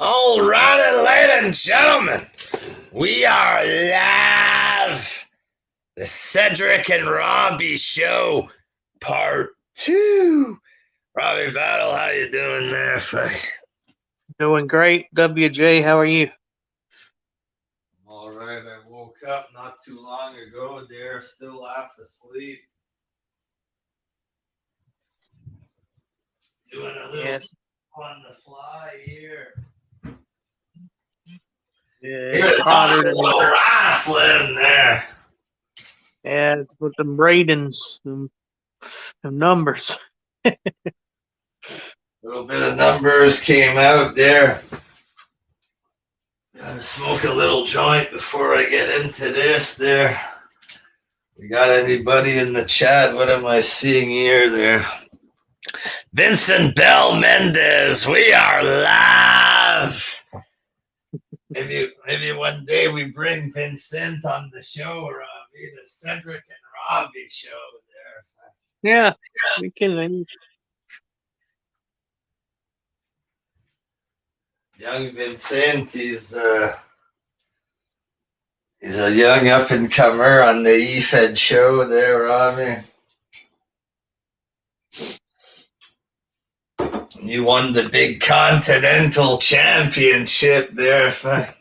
All righty, ladies and gentlemen, we are live. The Cedric and Robby show, part 2. Robby Battle, how you doing there, Faye? Doing great. WJ, how are you? All right, I woke up not too long ago there, still half asleep. Doing a little on the fly here. Yeah, it's hotter than wrestling there. Yeah, it's with them ratings, them numbers. Little bit of numbers came out there. Gotta smoke a little joint before I get into this there. We got anybody in the chat? What am I seeing here there? Vincent Bell Mendez, we are live. Maybe one day we bring Vincent on the show, Robby, the Cedric and Robby show there. Yeah, we can. Young Vincent, he's a young up and comer on the EFED show there, Robby. You won the big Continental Championship there. The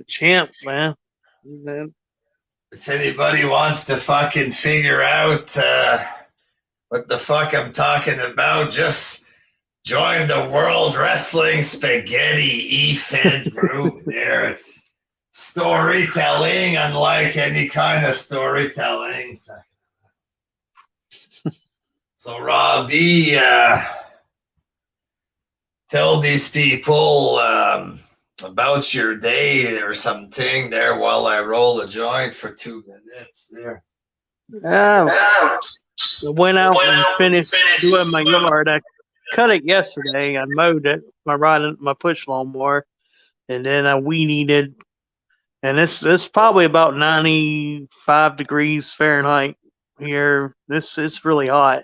champ, man. If anybody wants to fucking figure out what the fuck I'm talking about, just join the World Wrestling Spaghetti EFED group there. It's storytelling unlike any kind of storytelling. So Robby, tell these people about your day or something there while I roll a joint for 2 minutes there. I went out and finished doing my yard. I cut it yesterday. I mowed it, my push lawnmower, and then I weed eated. And it's probably about 95 degrees Fahrenheit here. This is really hot.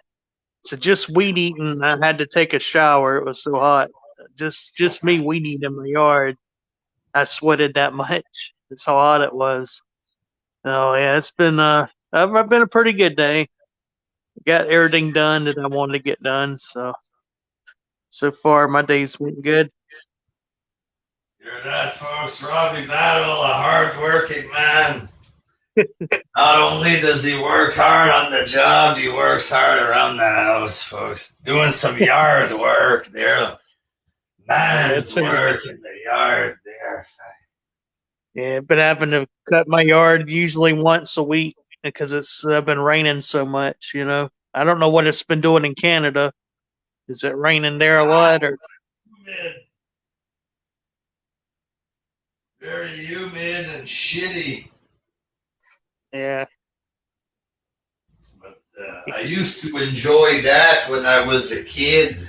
So just weed eating, I had to take a shower. It was so hot. Just me weed eating in my yard. I sweated that much. That's how hot it was. Oh yeah, it's been I've been a pretty good day. Got everything done that I wanted to get done. So far my days went good. Hear that, folks? Robby Battle, a hard-working man. Not only does he work hard on the job, he works hard around the house, folks. Doing some yard work there. Man's work in the yard there. Yeah, been having to cut my yard usually once a week because it's been raining so much, you know. I don't know what it's been doing in Canada. Is it raining there a lot or? Very humid and shitty. Yeah. But I used to enjoy that when I was a kid.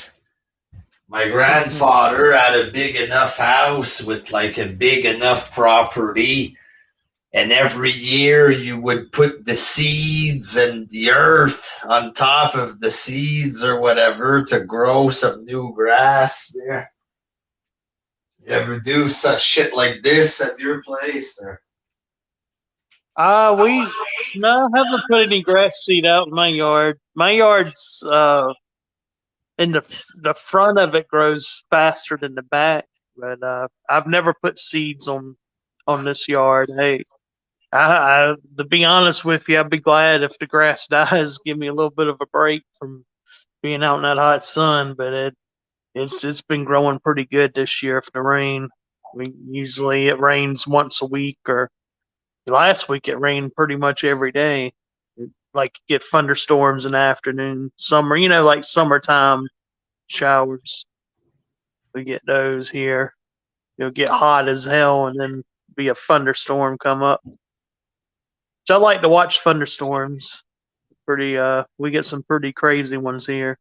My grandfather had a big enough house with like a big enough property. And every year you would put the seeds and the earth on top of the seeds or whatever to grow some new grass there. You ever do such shit like this at your place? Or? We haven't put any grass seed out in my yard. My yard's in the front of it grows faster than the back, but I've never put seeds on this yard. Hey, to be honest with you, I'd be glad if the grass dies. Give me a little bit of a break from being out in that hot sun. But it's been growing pretty good this year. If the rain, usually it rains once a week, or last week it rained pretty much every day. Like you get thunderstorms in the afternoon, summer, like summertime showers. We get those here. It'll get hot as hell and then be a thunderstorm come up. So I like to watch thunderstorms. We get some pretty crazy ones here.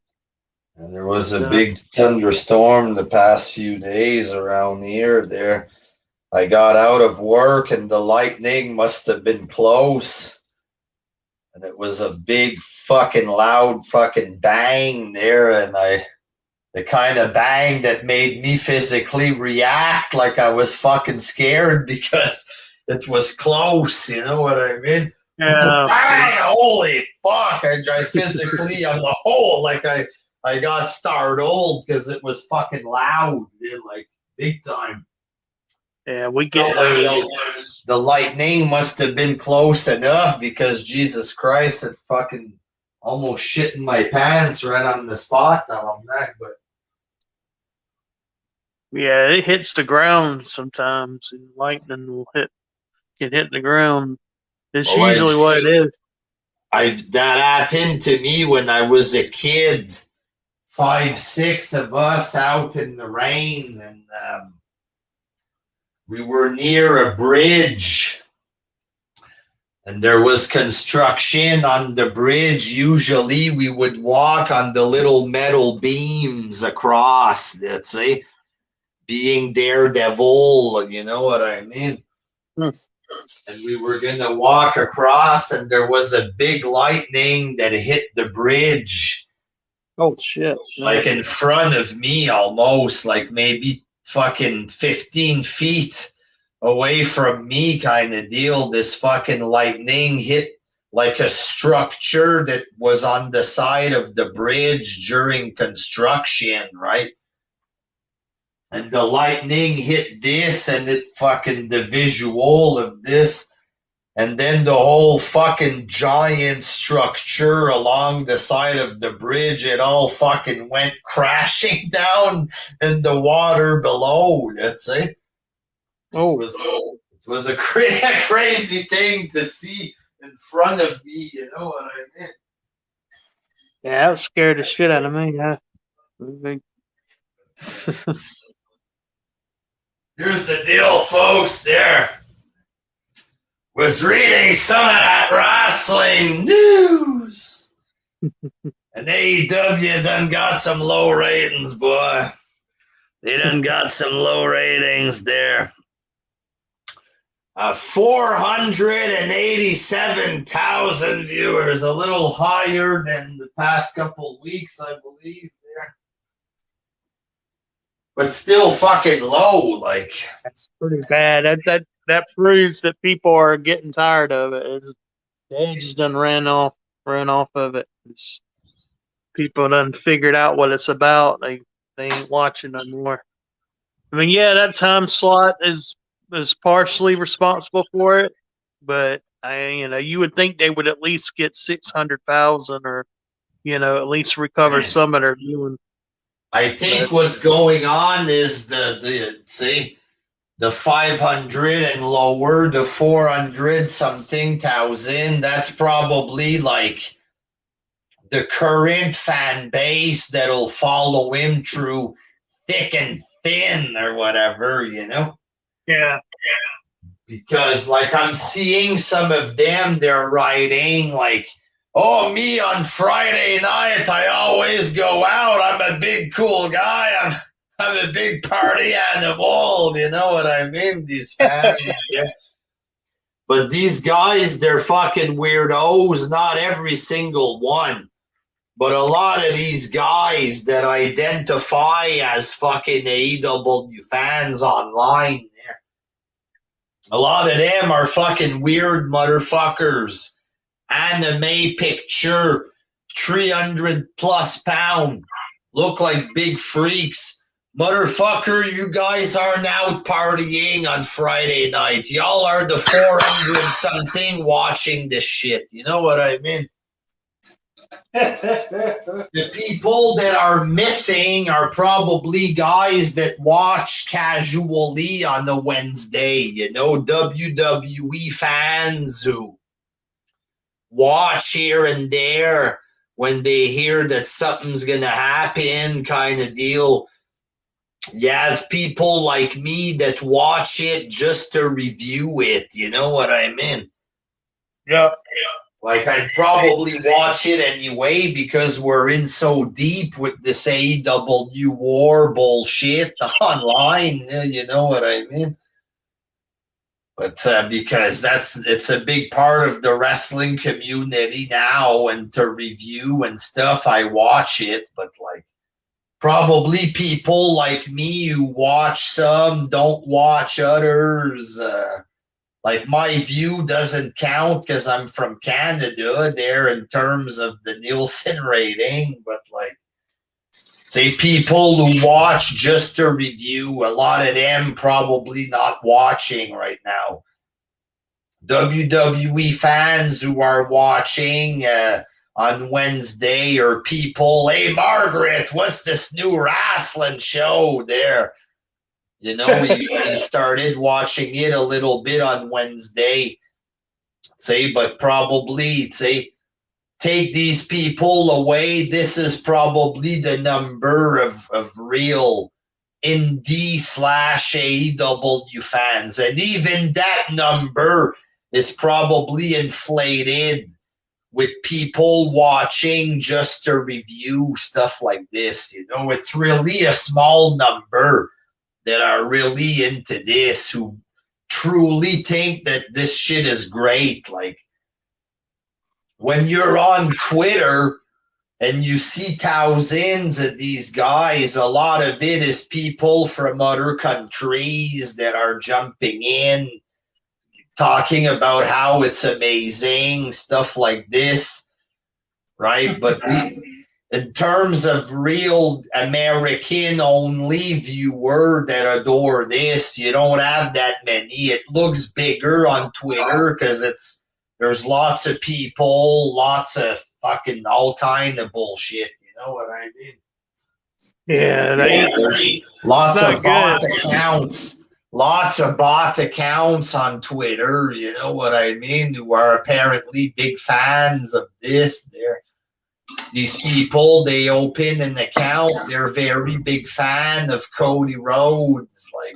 And there was a big thunderstorm the past few days around here there. I got out of work and the lightning must have been close. And it was a big fucking loud fucking bang there. And I the kind of bang that made me physically react like I was fucking scared because it was close, you know what I mean? Yeah. Bang! Holy fuck! I physically on the whole, like I got startled because it was fucking loud, dude, like big time. Yeah, we So, get like, those. the lightning must have been close enough because Jesus Christ, it fucking almost shit in my pants right on the spot that I'm at. But Yeah, it hits the ground sometimes, and lightning will can hit the ground. It's well, usually what it is. I've that happened to me when I was a kid. 5, 6 of us out in the rain, and we were near a bridge, and there was construction on the bridge. Usually, we would walk on the little metal beams across. Let's say, being daredevil, you know what I mean? Hmm. And we were gonna walk across, and there was a big lightning that hit the bridge, Oh shit! like in front of me, almost like maybe fucking 15 feet away from me, kind of deal. This fucking lightning hit like a structure that was on the side of the bridge during construction, right? And the lightning hit this, and it fucking the visual of this, and then the whole fucking giant structure along the side of the bridge, it all fucking went crashing down in the water below. Let's say Oh, it was a crazy thing to see in front of me. You know what I mean? yeah, that scared the shit out of me. Yeah. Here's the deal, folks. There was reading some of that wrestling news. And AEW done got some low ratings, boy. They done got some low ratings there. 487,000 viewers, a little higher than the past couple of weeks, I believe. There, but still fucking low. Like, That's pretty bad. That proves that people are getting tired of it. They just done ran off of it. People done figured out what it's about. They ain't watching no more. I mean, yeah, that time slot is partially responsible for it, but you would think they would at least get 600,000, or at least recover some of their viewing. I think But what's going on is the 500 and lower, the 400 something thousand. That's probably like the current fan base that'll follow him through thick and thin or whatever, you know? yeah, Because, like, I'm seeing some of them, they're writing, like, oh, me on Friday night, I always go out. I'm a big, cool guy. I'm a big party animal. You know what I mean? These fans. Yeah. But these guys, they're fucking weirdos. Not every single one. But a lot of these guys that identify as fucking AEW fans online, a lot of them are fucking weird motherfuckers. Anime picture, 300 plus pound, look like big freaks. Motherfucker, you guys aren't out partying on Friday night. Y'all are the 400 something watching this shit. You know what I mean? The people that are missing are probably guys that watch casually on a Wednesday, WWE fans who watch here and there when they hear that something's going to happen, kind of deal. You have people like me that watch it just to review it. You know what I mean? yeah. Like, I'd probably watch it anyway because we're in so deep with this AEW war bullshit online. You know what I mean? But because it's a big part of the wrestling community now, and to review and stuff, I watch it. But, like, probably people like me who watch some, don't watch others. Like my view doesn't count because I'm from Canada there in terms of the Nielsen rating, but like say people who watch just a review, a lot of them probably not watching right now. WWE fans who are watching on Wednesday or people, hey Margaret, what's this new wrestling show there? You know, we started watching it a little bit on Wednesday, say, but probably say take these people away. This is probably the number of real indie slash AEW fans. And even that number is probably inflated with people watching just to review stuff like this. You know, it's really a small number that are really into this, who truly think that this shit is great. Like when you're on Twitter and you see thousands of these guys, a lot of it is people from other countries that are jumping in, talking about how it's amazing, stuff like this, right? But in terms of real American only viewer that adore this, you don't have that many. It looks bigger on Twitter because there's lots of people, lots of fucking all kind of bullshit. You know what I mean? Yeah, There's lots of bot accounts. Lots of bot accounts on Twitter, you know what I mean, who are apparently big fans of this. These people, they open an account, they're a very big fan of Cody Rhodes. Like,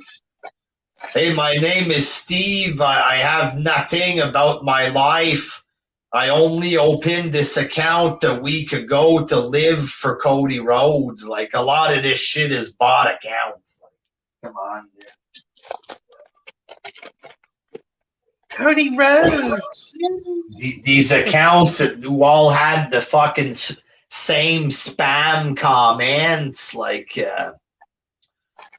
hey, my name is Steve. I have nothing about my life. I only opened this account a week ago to live for Cody Rhodes. Like, a lot of this shit is bot accounts. Like, come on, dude. Cody Rhodes. These accounts that all had the fucking same spam comments, like,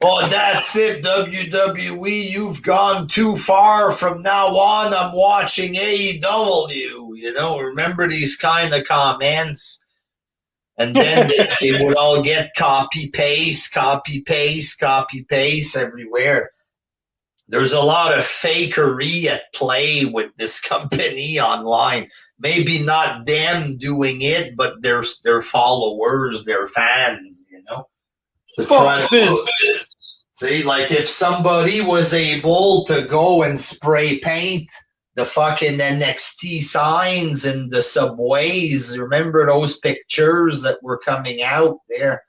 oh, that's it, WWE, you've gone too far. From now on, I'm watching AEW. You know, remember these kind of comments? And then they would all get copy paste, copy paste, copy paste everywhere. There's a lot of fakery at play with this company online. Maybe not them doing it, but their followers, their fans, you know. See, like if somebody was able to go and spray paint the fucking NXT signs in the subways, remember those pictures that were coming out there?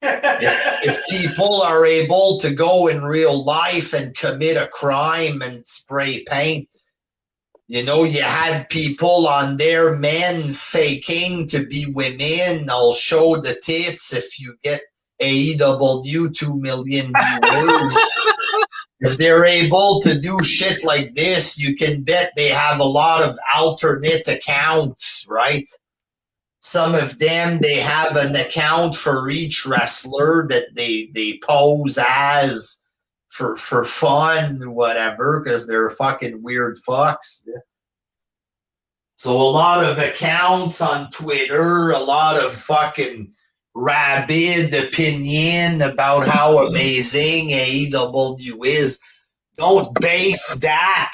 If people are able to go in real life and commit a crime and spray paint, you know, you had people on there, men faking to be women. I'll show the tits if you get AEW 2 million viewers. If they're able to do shit like this, you can bet they have a lot of alternate accounts, right? Some of them, they have an account for each wrestler that they pose as for fun, whatever, because they're fucking weird fucks. So a lot of accounts on Twitter, a lot of fucking rabid opinion about how amazing AEW is. Don't base that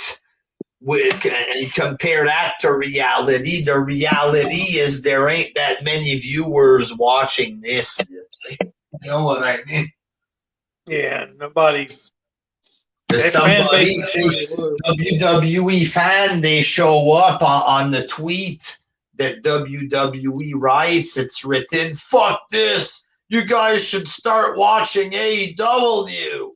and compare that to reality. The reality is there ain't that many viewers watching this. You know what I mean? Yeah, nobody's. There's somebody, WWE fan, they show up on the tweet that WWE writes. It's written, fuck this. You guys should start watching AEW.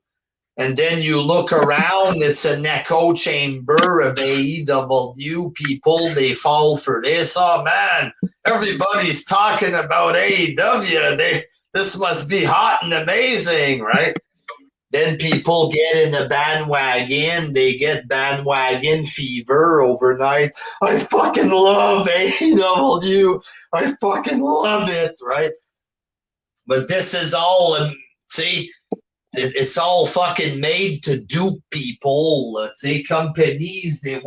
And then you look around, it's an echo chamber of AEW people. They fall for this. Oh, man, everybody's talking about AEW. This must be hot and amazing, right? Then people get in the bandwagon. They get bandwagon fever overnight. I fucking love AEW. I fucking love it, right? But this is all, see, it's all fucking made to dupe people. See, companies, they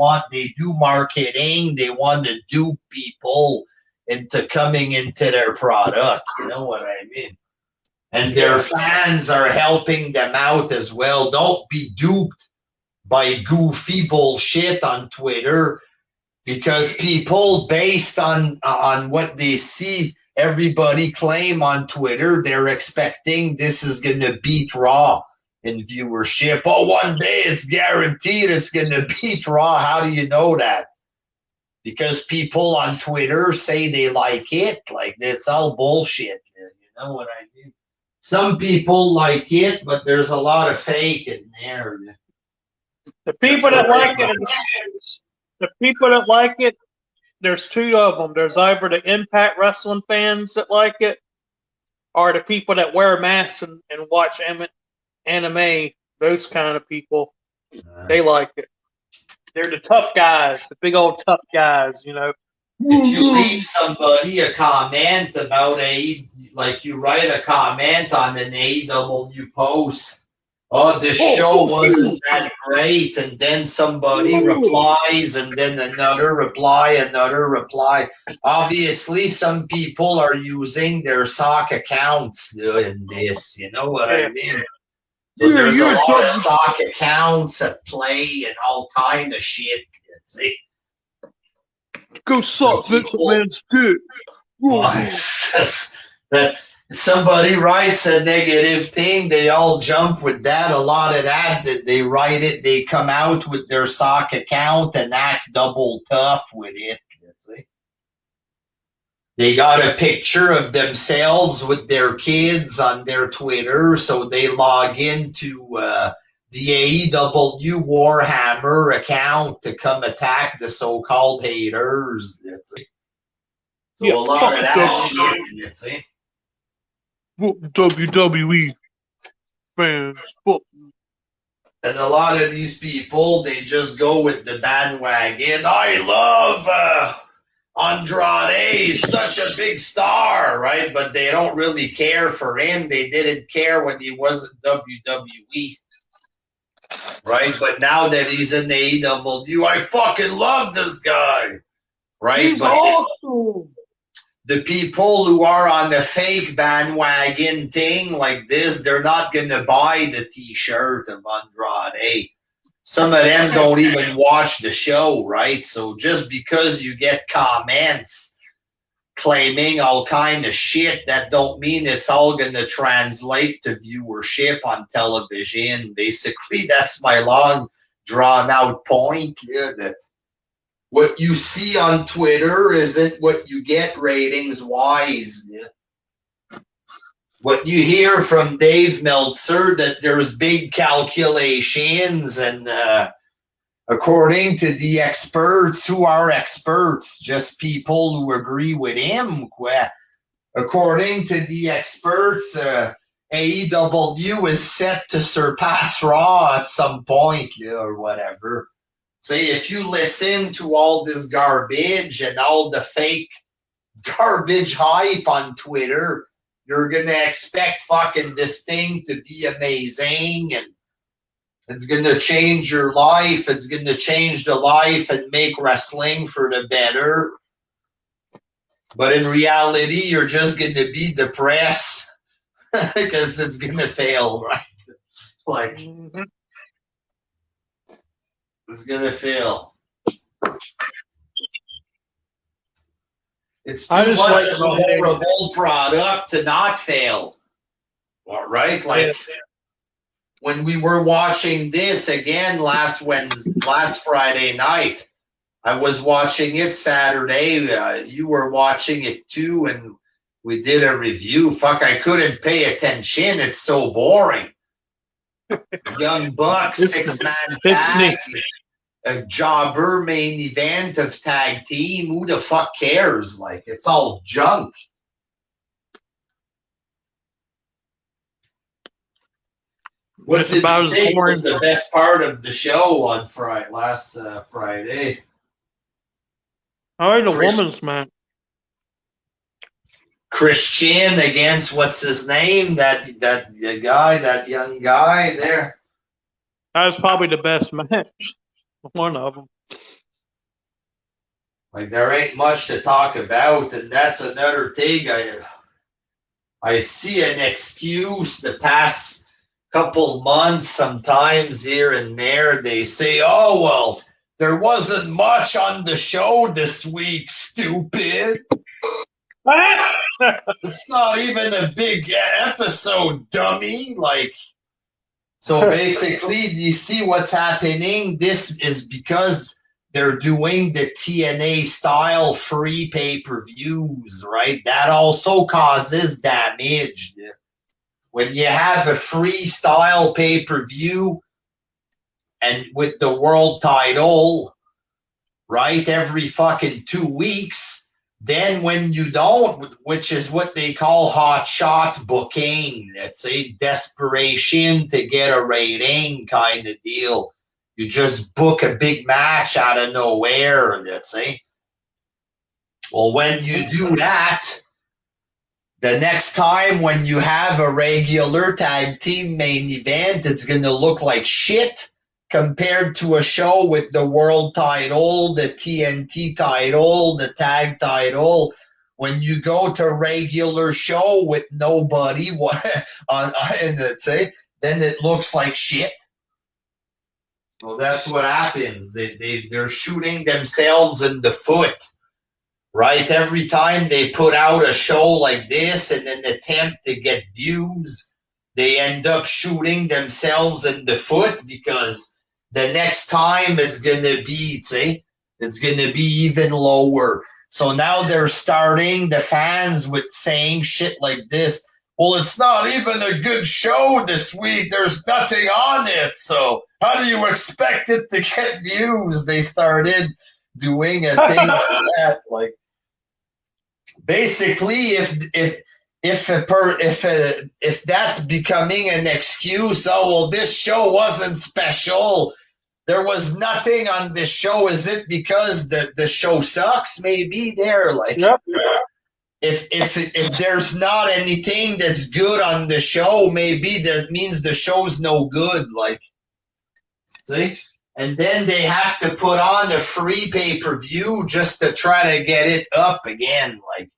do marketing, they want to dupe people into coming into their product. You know what I mean? And their fans are helping them out as well. Don't be duped by goofy bullshit on Twitter, because people, based on what they see everybody claim on Twitter, they're expecting this is going to beat Raw in viewership. Oh, one day it's guaranteed it's going to beat Raw. How do you know that? Because people on Twitter say they like it. Like, it's all bullshit. You know what I mean? Some people like it, but there's a lot of fake in there. The people that like it, there's two of them. There's either the Impact Wrestling fans that like it, or the people that wear masks and watch anime. Those kind of people, they like it. They're the tough guys, the big old tough guys, you know. If you leave somebody a comment about like you write a comment on an AEW post, oh, this show wasn't that great, and then somebody replies, and then another reply. Obviously, some people are using their sock accounts in this. You know what I mean? So there's a lot of sock accounts at play and all kind of shit. See? Go suck Vince McMahon's dick. That somebody writes a negative thing, they all jump with that. A lot of that they write it, they come out with their sock account and act double tough with it. See? They got a picture of themselves with their kids on their Twitter, so they log into the AEW Warhammer account to come attack the so-called haters. So a lot of that shit, see? WWE fans. And a lot of these people, they just go with the bandwagon. I love Andrade. He's such a big star, right? But they don't really care for him. They didn't care when he was in WWE. Right? But now that he's in the AEW, I fucking love this guy. Right? He's awesome. The people who are on the fake bandwagon thing like this, they're not going to buy the t-shirt of Andrade. Some of them don't even watch the show, right? So just because you get comments claiming all kind of shit, that don't mean it's all going to translate to viewership on television. Basically, that's my long drawn out point. Yeah, that what you see on Twitter isn't what you get ratings wise. What you hear from Dave Meltzer, that there's big calculations, and according to the experts, who are experts, just people who agree with him. According to the experts, AEW is set to surpass Raw at some point or whatever. Say, if you listen to all this garbage and all the fake garbage hype on Twitter, you're going to expect fucking this thing to be amazing, and it's going to change your life. It's going to change the life and make wrestling for the better. But in reality, you're just going to be depressed because it's going to fail, right? Like, it's going to fail. It's too much of a horrible product to not fail. All right? Like, when we were watching this again last Friday night, I was watching it Saturday. You were watching it too, and we did a review. Fuck, I couldn't pay attention. It's so boring. Young Bucks, six-man tag, a jobber main event of tag team. Who the fuck cares? Like, it's all junk. What did you think was the best part of the show on last Friday? I like the women's match. Christian against what's his name? That young guy there. That was probably the best match. One of them. Like there ain't much to talk about, and that's another thing. I see an excuse the past couple months, sometimes here and there. They say, "Oh well, there wasn't much on the show this week." Stupid. It's not even a big episode, dummy. Like, so basically, you see what's happening? This is because they're doing the TNA style free pay-per-views, right? That also causes damage. When you have a free style pay-per-view and with the world title, right, every fucking 2 weeks, then when you don't, which is what they call hot shot booking, it's a desperation to get a rating kind of deal. You just book a big match out of nowhere, let's say. Well, when you do that, the next time when you have a regular tag team main event, it's going to look like shit compared to a show with the world title, the TNT title, the tag title. When you go to a regular show with nobody then it looks like shit. Well, that's what happens. They're shooting themselves in the foot, right? Every time they put out a show like this in an attempt to get views, they end up shooting themselves in the foot because the next time it's going to be, it's going to be even lower. So now they're starting the fans with saying shit like this. Well, it's not even a good show this week. There's nothing on it. So how do you expect it to get views? They started doing a thing like that. Like, basically, if that's becoming an excuse, oh well, this show wasn't special. There was nothing on this show. Is it because the show sucks? Maybe they're like, Yep. if there's not anything that's good on the show, maybe that means the show's no good. Like, see? And then they have to put on a free pay-per-view just to try to get it up again. Like,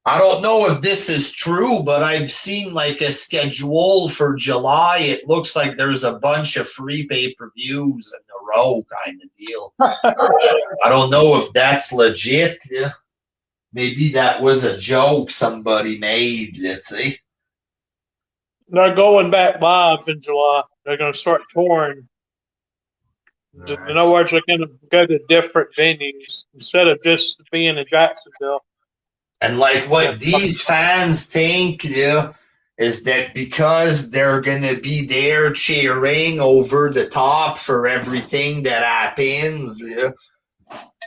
I don't know if this is true, but I've seen like a schedule for July. It looks like there's a bunch of free pay-per-views in a row kind of deal. I don't know if that's legit. Yeah. Maybe that was a joke somebody made, let's see. They're going back live in July. They're going to start touring. In other words, they're going to go to different venues instead of just being in Jacksonville. And like what these fans think, is that because they're going to be there cheering over the top for everything that happens,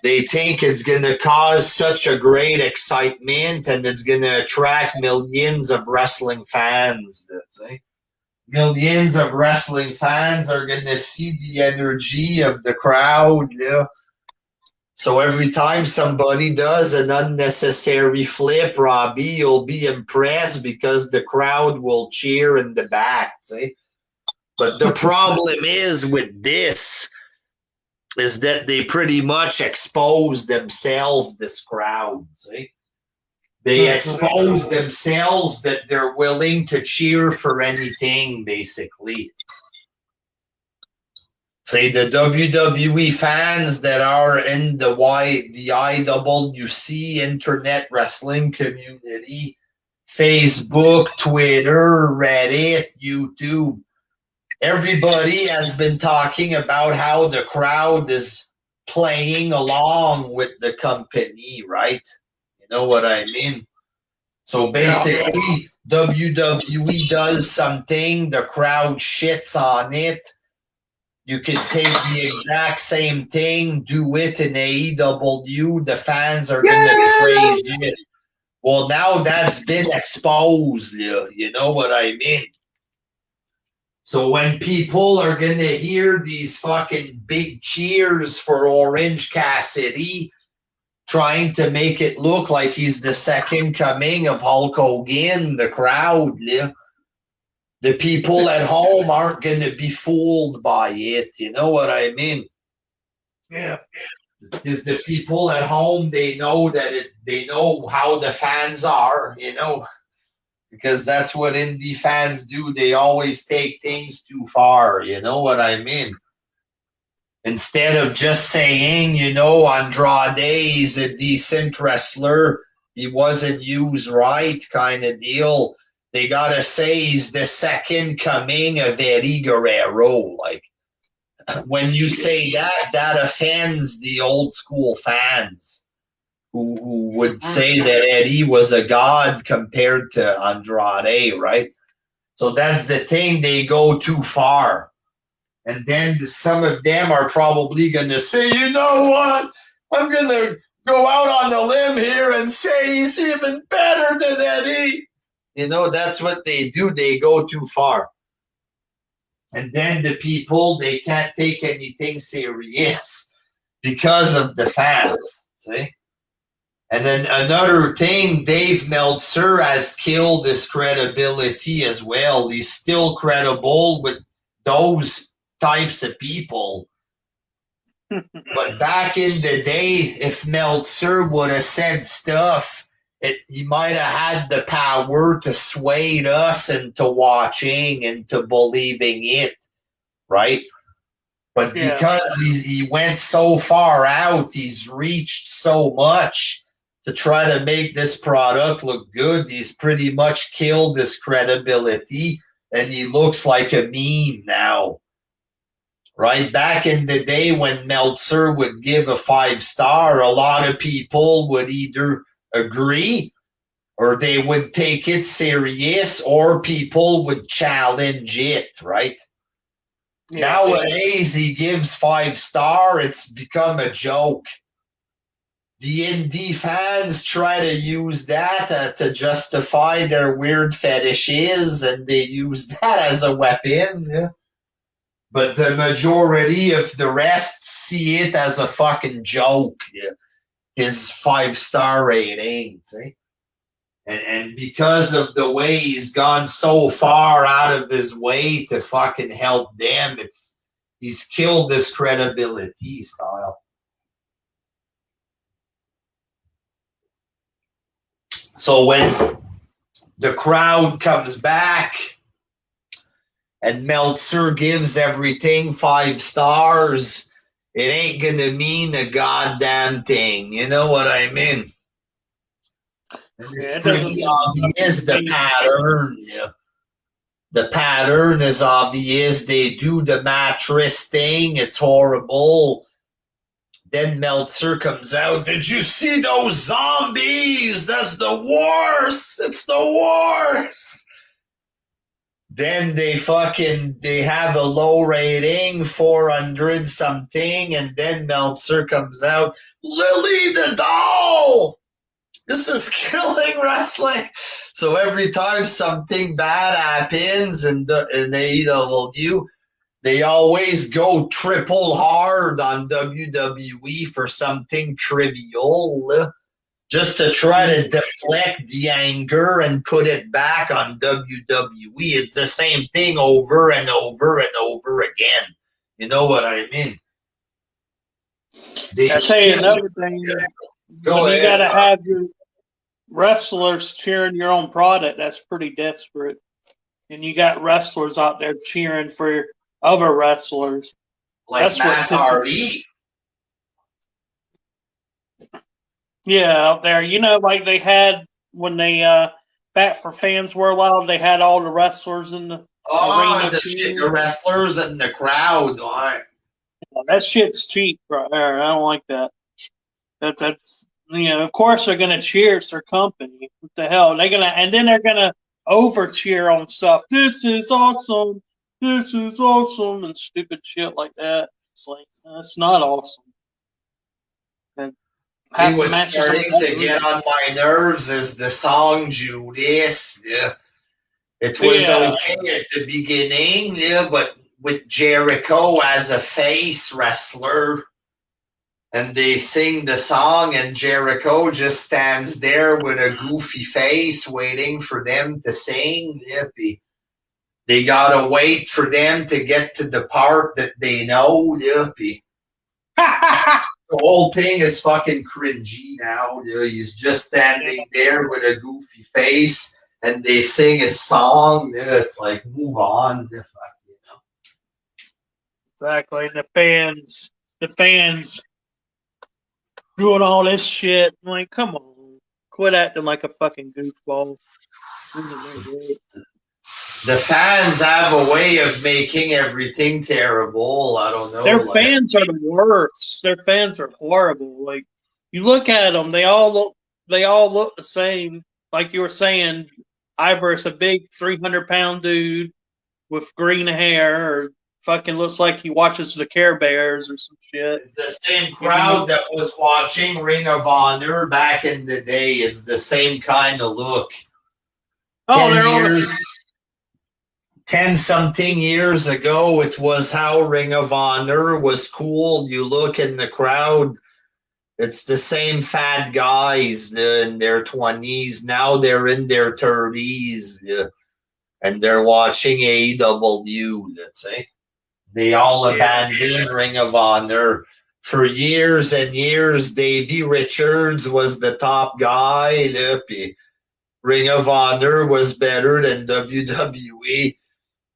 they think it's going to cause such a great excitement and it's going to attract millions of wrestling fans. Millions of wrestling fans are going to see the energy of the crowd. So every time somebody does an unnecessary flip, Robby, you'll be impressed because the crowd will cheer in the back. See? But the problem is with this is that they pretty much expose themselves, this crowd. See? They expose themselves that they're willing to cheer for anything, basically. Say the WWE fans that are in the IWC internet wrestling community, Facebook, Twitter, Reddit, YouTube, everybody has been talking about how the crowd is playing along with the company, right? You know what I mean? So basically, WWE does something, the crowd shits on it. You can take the exact same thing, do it in AEW, the fans are going to praise it. Well, now that's been exposed, you know what I mean? So when people are going to hear these fucking big cheers for Orange Cassidy, trying to make it look like he's the second coming of Hulk Hogan. The crowd, yeah. The people at home aren't going to be fooled by it. You know what I mean? Yeah. Is the people at home, they know they know how the fans are, you know, because that's what indie fans do. They always take things too far. You know what I mean? Instead of just saying, you know, Andrade is a decent wrestler, he wasn't used right, kind of deal. They gotta say he's the second coming of Eddie Guerrero. Like, when you say that, that offends the old school fans who would say that Eddie was a god compared to Andrade, right? So that's the thing, they go too far. And then some of them are probably going to say, you know what? I'm going to go out on the limb here and say he's even better than Eddie. You know, that's what they do. They go too far. And then the people, they can't take anything serious because of the fans. See? And then another thing, Dave Meltzer has killed his credibility as well. He's still credible with those types of people. But back in the day, if Meltzer would have said stuff, he might have had the power to sway us into watching and to believing it, right? But because he went so far out, he's reached so much to try to make this product look good. He's pretty much killed his credibility, and he looks like a meme now. Right? Back in the day when Meltzer would give a 5-star, a lot of people would either agree or they would take it serious, or people would challenge it, right? Yeah. Nowadays, he gives 5-star, it's become a joke. The indie fans try to use that to justify their weird fetishes, and they use that as a weapon. Yeah. But the majority of the rest see it as a fucking joke. Yeah. His 5-star rating, see? And because of the way he's gone so far out of his way to fucking help them, he's killed his credibility style. So when the crowd comes back and Meltzer gives everything 5 stars, it ain't gonna mean a goddamn thing. You know what I mean? And it's pretty obvious the pattern. Yeah. The pattern is obvious. They do the mattress thing. It's horrible. Then Meltzer comes out. Did you see those zombies? That's the worst. It's the worst. Then they have a low rating, 400 something, and then Meltzer comes out. Lily the doll. This is killing wrestling. So every time something bad happens in AEW, they always go triple hard on WWE for something trivial, just to try to deflect the anger and put it back on WWE. It's the same thing over and over and over again. You know what I mean? I'll tell you another thing. You got to have your wrestlers cheering your own product. That's pretty desperate. And you got wrestlers out there cheering for other wrestlers. Like that's Matt Hardy. Yeah, out there. You know, like they had when they Back for Fans Were Allowed, they had all the wrestlers in the arena. The wrestlers in the crowd. Right? That shit's cheap right there. I don't like that. That's of course they're gonna cheer. It's their company. What the hell? Then they're gonna over cheer on stuff. This is awesome. This is awesome, and stupid shit like that. It's like that's not awesome. What's starting to get on my nerves is the song Judas. Yeah. It was okay at the beginning, yeah, but with Jericho as a face wrestler, and they sing the song, and Jericho just stands there with a goofy face waiting for them to sing. Yippee. They gotta wait for them to get to the part that they know. Yippee. The whole thing is fucking cringy now. He's just standing there with a goofy face, and they sing a song. It's like, move on. Exactly. The fans doing all this shit. I'm like, come on, quit acting like a fucking goofball. This is no good. The fans have a way of making everything terrible. I don't know. Their fans are the worst. Their fans are horrible. Like you look at them, they all look the same. Like you were saying, Ivor's a big 300-pound dude with green hair, or fucking looks like he watches the Care Bears or some shit. It's the same crowd that was watching Ring of Honor back in the day. It's the same kind of look. Oh, they're all the 10-something years ago, it was how Ring of Honor was cool. You look in the crowd, it's the same fat guys in their 20s. Now they're in their 30s, and they're watching AEW, let's say. They all abandoned Ring of Honor. For years and years, Davey Richards was the top guy. Ring of Honor was better than WWE.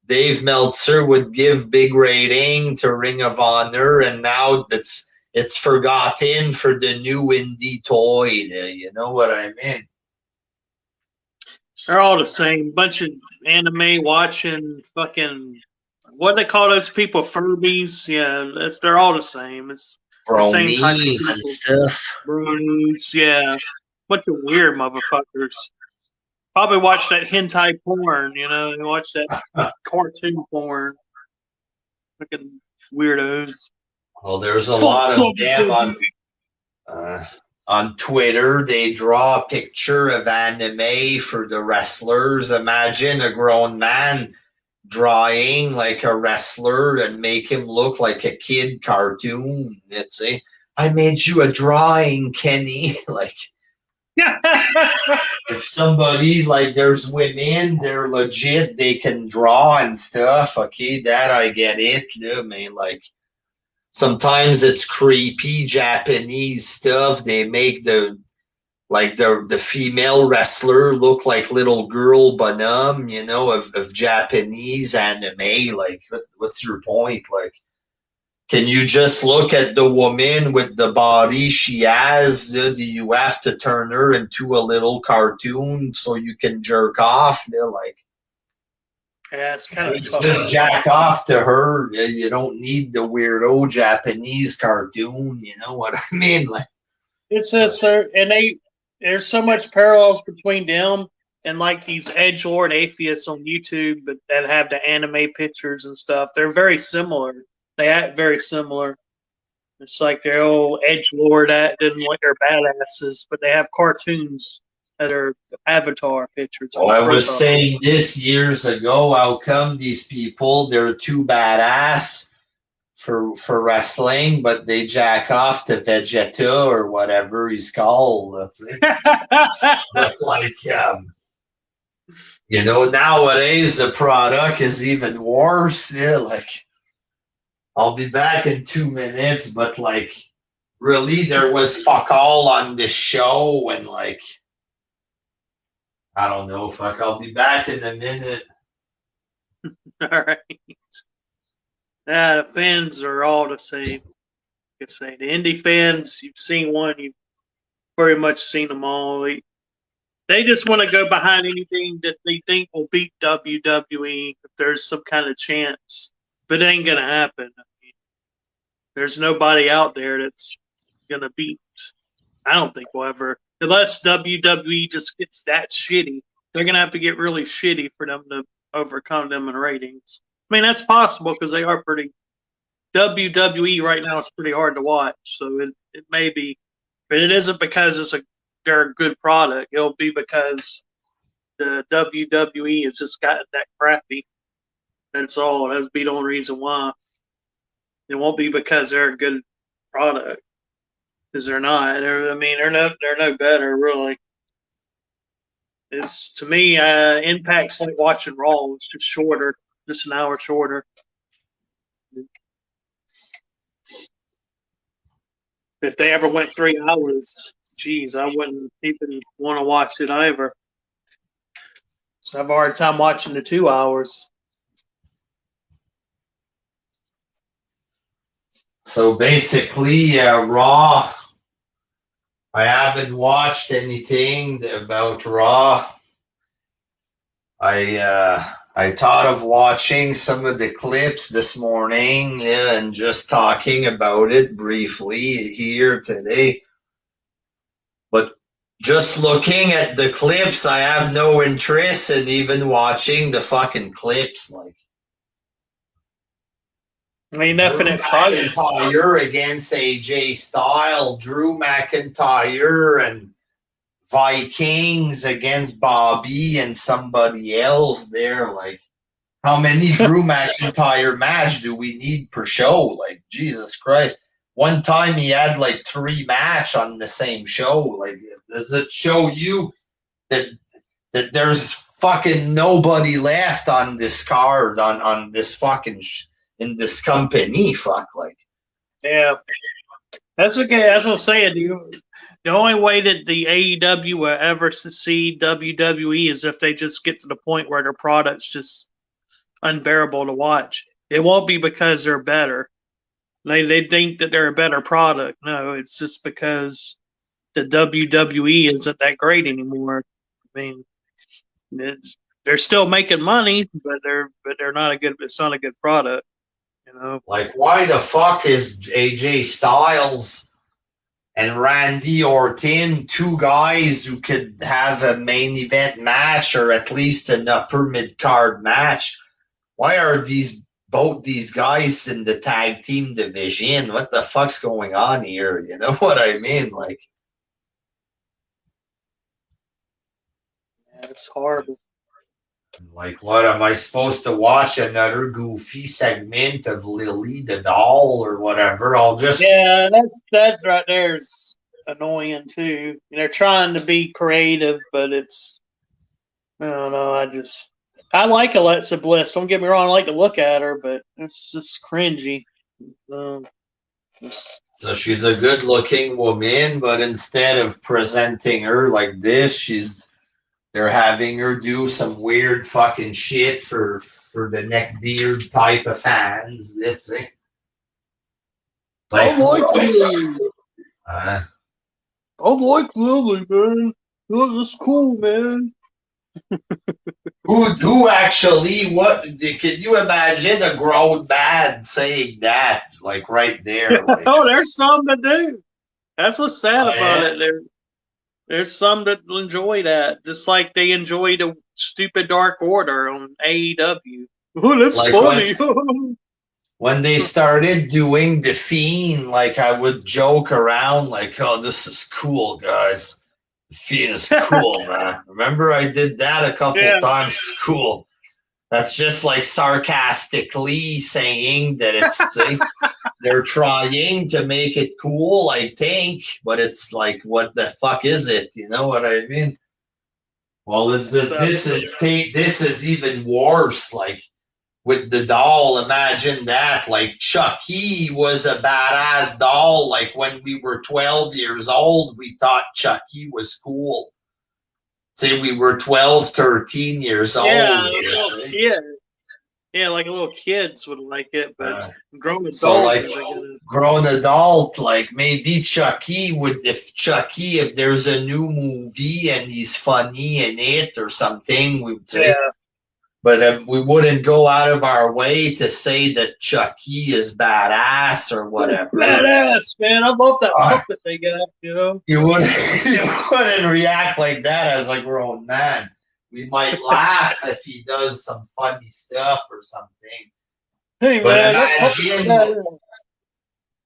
Dave Meltzer would give big rating to Ring of Honor, and now it's forgotten for the new indie toy. You know what I mean? They're all the same. Bunch of anime watching fucking what they call those people, Furbies. Yeah, they're all the same. It's the same type of people. And stuff. Bronies, yeah. Bunch of weird motherfuckers. Probably watch that hentai porn, and watch that cartoon porn. Fucking weirdos. Well, there's a lot of them on Twitter. They draw a picture of anime for the wrestlers. Imagine a grown man drawing like a wrestler and make him look like a kid cartoon. Let's say, I made you a drawing, Kenny. Like, if somebody, like, there's women, they're legit, they can draw and stuff. Okay, that I get it. I mean, like, sometimes it's creepy Japanese stuff. They make the female wrestler look like little girl bonhomme, of Japanese anime. Like, what's your point? Like, can you just look at the woman with the body she has? Do you have to turn her into a little cartoon so you can jerk off? Like, yeah, it's kind of tough. Just jack off to her. You don't need the weirdo Japanese cartoon. You know what I mean? Like, it's just, and there's so much parallels between them and like these edgelord atheists on YouTube that have the anime pictures and stuff. They're very similar. They act very similar. It's like their old edgelord didn't like their badasses, but they have cartoons that are avatar pictures. Well, I was saying this years ago. How come these people, they're too badass for wrestling, but they jack off to Vegeta or whatever he's called? That's like, nowadays the product is even worse. Yeah, like, I'll be back in 2 minutes, but like, really, there was fuck all on this show, and like, I don't know, fuck, I'll be back in a minute. All right. The fans are all the same. You could say the indie fans, you've seen one, you've pretty much seen them all. They just want to go behind anything that they think will beat WWE if there's some kind of chance. But it ain't going to happen. I mean, there's nobody out there that's going to beat. I don't think we'll ever, unless WWE just gets that shitty. They're going to have to get really shitty for them to overcome them in ratings. I mean, that's possible because they are pretty. WWE right now is pretty hard to watch, so it may be, but it isn't because they're a good product. It'll be because the WWE has just gotten that crappy. That's all. That's the only reason why. It won't be because they're a good product. because they're not. They're no better really. It's to me, Impact's like watching Raw. It's just shorter, just an hour shorter. If they ever went 3 hours, geez, I wouldn't even want to watch it either. So I have a hard time watching the 2 hours. So basically, Raw. I haven't watched anything about Raw. I thought of watching some of the clips this morning, yeah, and just talking about it briefly here today. But just looking at the clips, I have no interest in even watching the fucking clips. Like, Nothing Drew exciting. McIntyre against AJ Styles, Drew McIntyre and Vikings against Bobby and somebody else there. Like, how many Drew McIntyre match do we need per show? Like, Jesus Christ. One time he had like 3 match on the same show. Like, does it show you that there's fucking nobody left on this card, on this fucking in this company? Fuck, like. Yeah, that's okay. That's what I'm saying. The only way that the AEW will ever succeed WWE is if they just get to the point where their product's just unbearable to watch. It won't be because they're better. They think that they're a better product. No, it's just because the WWE isn't that great anymore. I mean, they're still making money, but they're not a good. It's not a good product. Like, why the fuck is AJ Styles and Randy Orton 2 guys who could have a main event match or at least an upper mid card match? Why are both these guys in the tag team division? What the fuck's going on here? You know what I mean? Like, Yeah, it's horrible. Like, what am I supposed to watch? Another goofy segment of Lily the doll or whatever? Yeah, that's right there is annoying too. They're trying to be creative, but it's I don't know. I like Alexa Bliss. Don't get me wrong. I like to look at her, but it's just cringy. So she's a good-looking woman, but instead of presenting her like this, they're having her do some weird fucking shit for the neckbeard type of fans. That's it. Like, I like Lily. I like Lily, man. That's cool, man. who actually? What can you imagine a grown man saying that? Like right there. Like, Oh, there's some that do. That's what's sad oh, about yeah? it. There's some that enjoy that, just like they enjoy the stupid Dark Order on AEW. Oh, that's Like funny. when they started doing the Fiend, like I would joke around, like, "Oh, this is cool, guys. The Fiend is cool, man." Remember, I did that a couple times. It's cool. That's just like sarcastically saying that they're trying to make it cool, I think, but it's like, what the fuck is it? You know what I mean? Well, this is even worse. Like, with the doll, imagine that. Like, Chucky was a badass doll. Like, when we were 12 years old, we thought Chucky was cool. Say we were 12, 13 years old. Yeah, like little kids would like it, but grown adults. So, like, grown adult, like maybe Chucky if there's a new movie and he's funny in it or something, we would say. Yeah. But we wouldn't go out of our way to say that Chucky is badass or whatever. Badass, man. I love that puppet they got, you know. You wouldn't react like that as a grown man. We might laugh if he does some funny stuff or something. Hey, but man,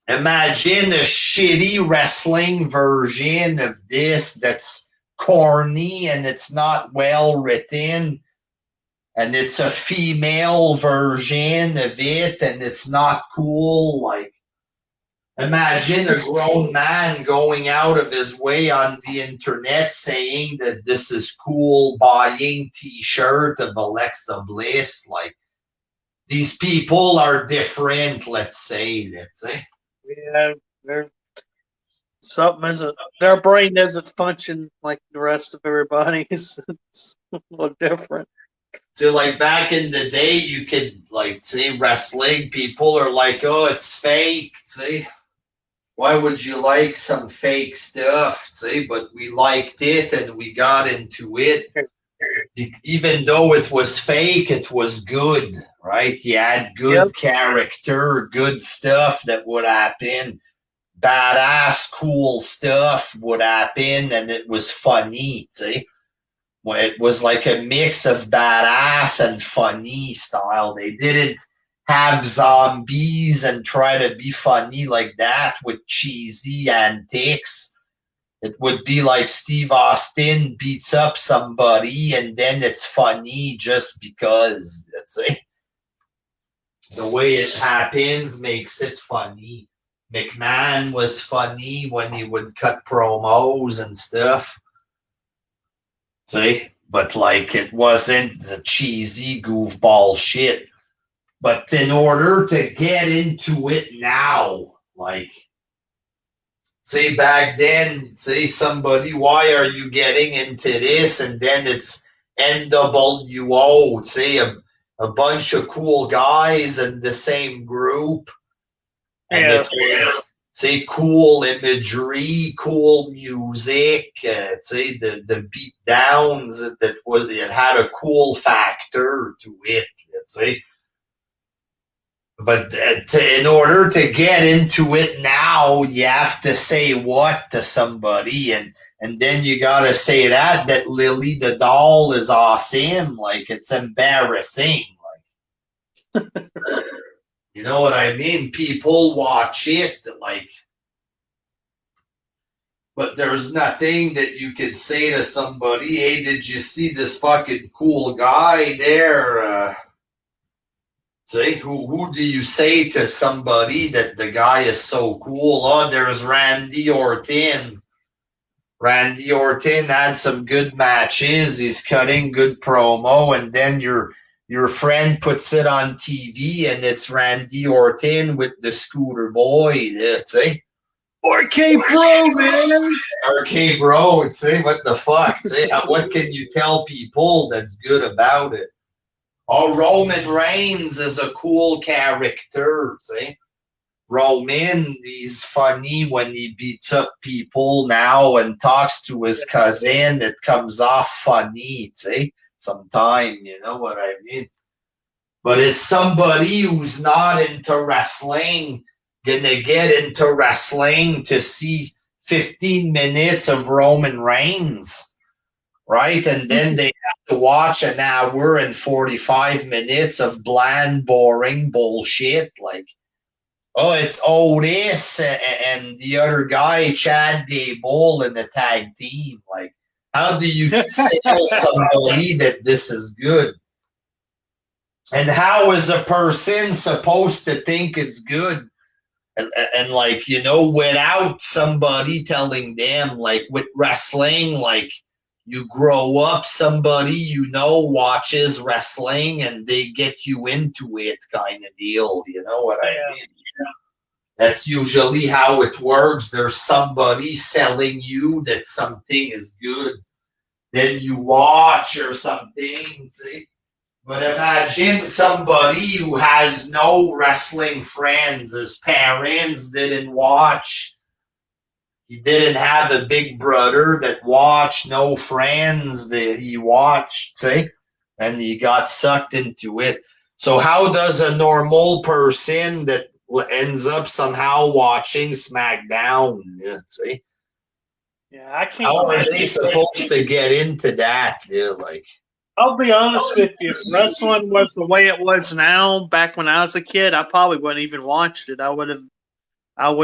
imagine a shitty wrestling version of this that's corny and it's not well written. And it's a female version of it, and it's not cool. Like, Imagine a grown man going out of his way on the internet saying that this is cool, buying T-shirt of Alexa Bliss. Like, these people are different, let's say. Yeah, they're something isn't their brain doesn't function like the rest of everybody's. It's a little different. So, like, back in the day, you could, like, say wrestling, people are like, oh, it's fake. See, why would you like some fake stuff? See, but we liked it and we got into it. Even though it was fake, it was good, right? You had Yep. good character, good stuff that would happen, badass, cool stuff would happen, and it was funny. See, well, it was like a mix of badass and funny style. They didn't have zombies and try to be funny like that with cheesy antics. It would be like Steve Austin beats up somebody and then it's funny just because. That's it. The way it happens makes it funny. McMahon was funny when he would cut promos and stuff. See? But like it wasn't the cheesy goofball shit. But in order to get into it now, like say back then, say somebody, why are you getting into this? And then it's NWO, say a bunch of cool guys in the same group. And Yeah. it was, say, cool imagery, cool music, say the beat downs that was, it had a cool factor to it, let's say. But in order to get into it now, you have to say what to somebody, and then you gotta say that Lily the doll is awesome. Like it's embarrassing. Like you know what I mean? People watch it like, but there's nothing that you could say to somebody. Hey, did you see this fucking cool guy there? See, who do you say to somebody that the guy is so cool? Oh, there's Randy Orton. Randy Orton had some good matches. He's cutting good promo, and then your friend puts it on TV, and it's Randy Orton with the scooter boy. See, RK Bro, man. RK Bro. See, what the fuck? See, what can you tell people that's good about it? Oh, Roman Reigns is a cool character, see? Roman, he's funny when he beats up people now and talks to his cousin. It comes off funny, see? Sometime, you know what I mean? But is somebody who's not into wrestling gonna get into wrestling to see 15 minutes of Roman Reigns? Right? And then they have to watch an hour and 45 minutes of bland, boring bullshit. Like, oh, it's Otis and the other guy, Chad Gable, in the tag team. Like, how do you tell somebody that this is good? And how is a person supposed to think it's good? And like, you know, without somebody telling them, like with wrestling, like, you grow up, somebody you know watches wrestling and they get you into it kind of deal. You know what I mean? Yeah. That's usually how it works. There's somebody selling you that something is good. Then you watch or something, see? But imagine somebody who has no wrestling friends. His parents didn't watch. He didn't have a big brother that watched, no friends that he watched, see? And he got sucked into it. So how does a normal person that ends up somehow watching SmackDown, see? Yeah, I can't. How are they supposed to get into that? Yeah, like, I'll be honest with you. If wrestling was the way it was now, back when I was a kid, I probably wouldn't even watched it. I would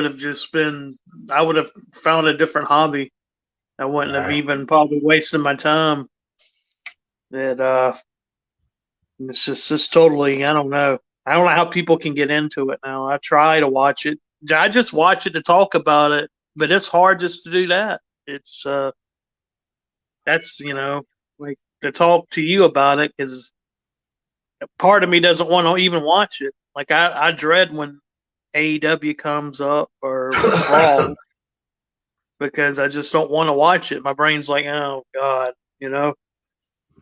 have just been. I would have found a different hobby. I wouldn't have even probably wasted my time. It's just totally. I don't know. I don't know how people can get into it now. I try to watch it. I just watch it to talk about it, but it's hard just to do that. It's that's like to talk to you about it because part of me doesn't want to even watch it. Like I dread when AEW comes up or Raw because I just don't want to watch it. My brain's like, oh God,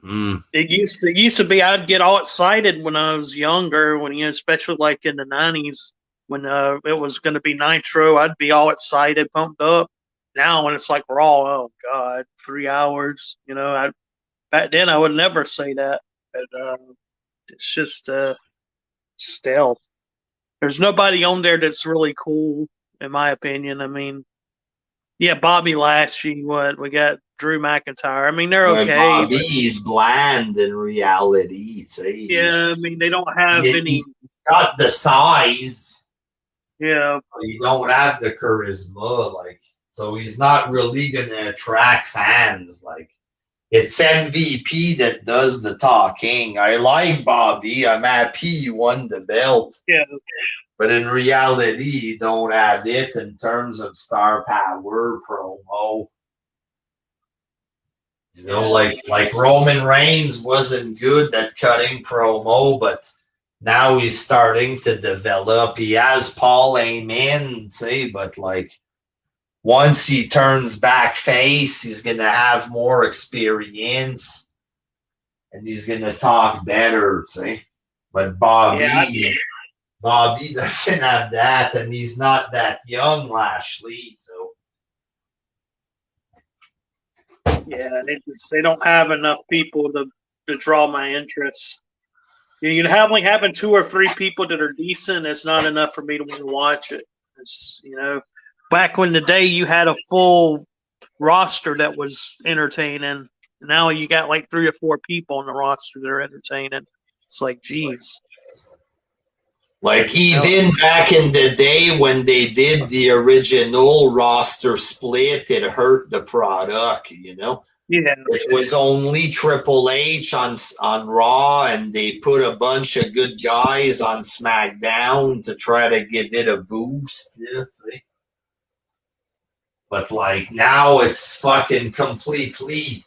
Mm. It used to be I'd get all excited when I was younger, when especially like in the '90s when it was going to be Nitro, I'd be all excited, pumped up. Now when it's like Raw, oh God, 3 hours, back then I would never say that, but it's just stealth. There's nobody on there that's really cool, in my opinion. I mean, yeah, Bobby Lashley, what we got Drew McIntyre. I mean, they're But okay, but Bobby's bland in reality. See, yeah, I mean, they don't have any. he's got the size, Yeah, but he don't have the charisma. Like, so he's not really gonna attract fans. Like, it's MVP that does the talking. I like Bobby. I'm happy he won the belt. yeah, But in reality, he don't have it in terms of star power, promo. Like Roman Reigns wasn't good at cutting promo, but now he's starting to develop. He has Paul Heyman, see, but like once he turns back face, he's gonna have more experience and he's gonna talk better, see. But yeah, Bobby doesn't have that, and he's not that young, Lashley. So yeah. They don't have enough people to draw my interest. You can have only having two or three people that are decent. It's not enough for me to want to watch it. It's back when the day you had a full roster that was entertaining. Now you got like three or four people on the roster that are entertaining. It's like, geez. like even back in the day when they did the original roster split, it hurt the product, Yeah, It was only Triple H on Raw, and they put a bunch of good guys on SmackDown to try to give it a boost. Yeah, see? But like now it's fucking completely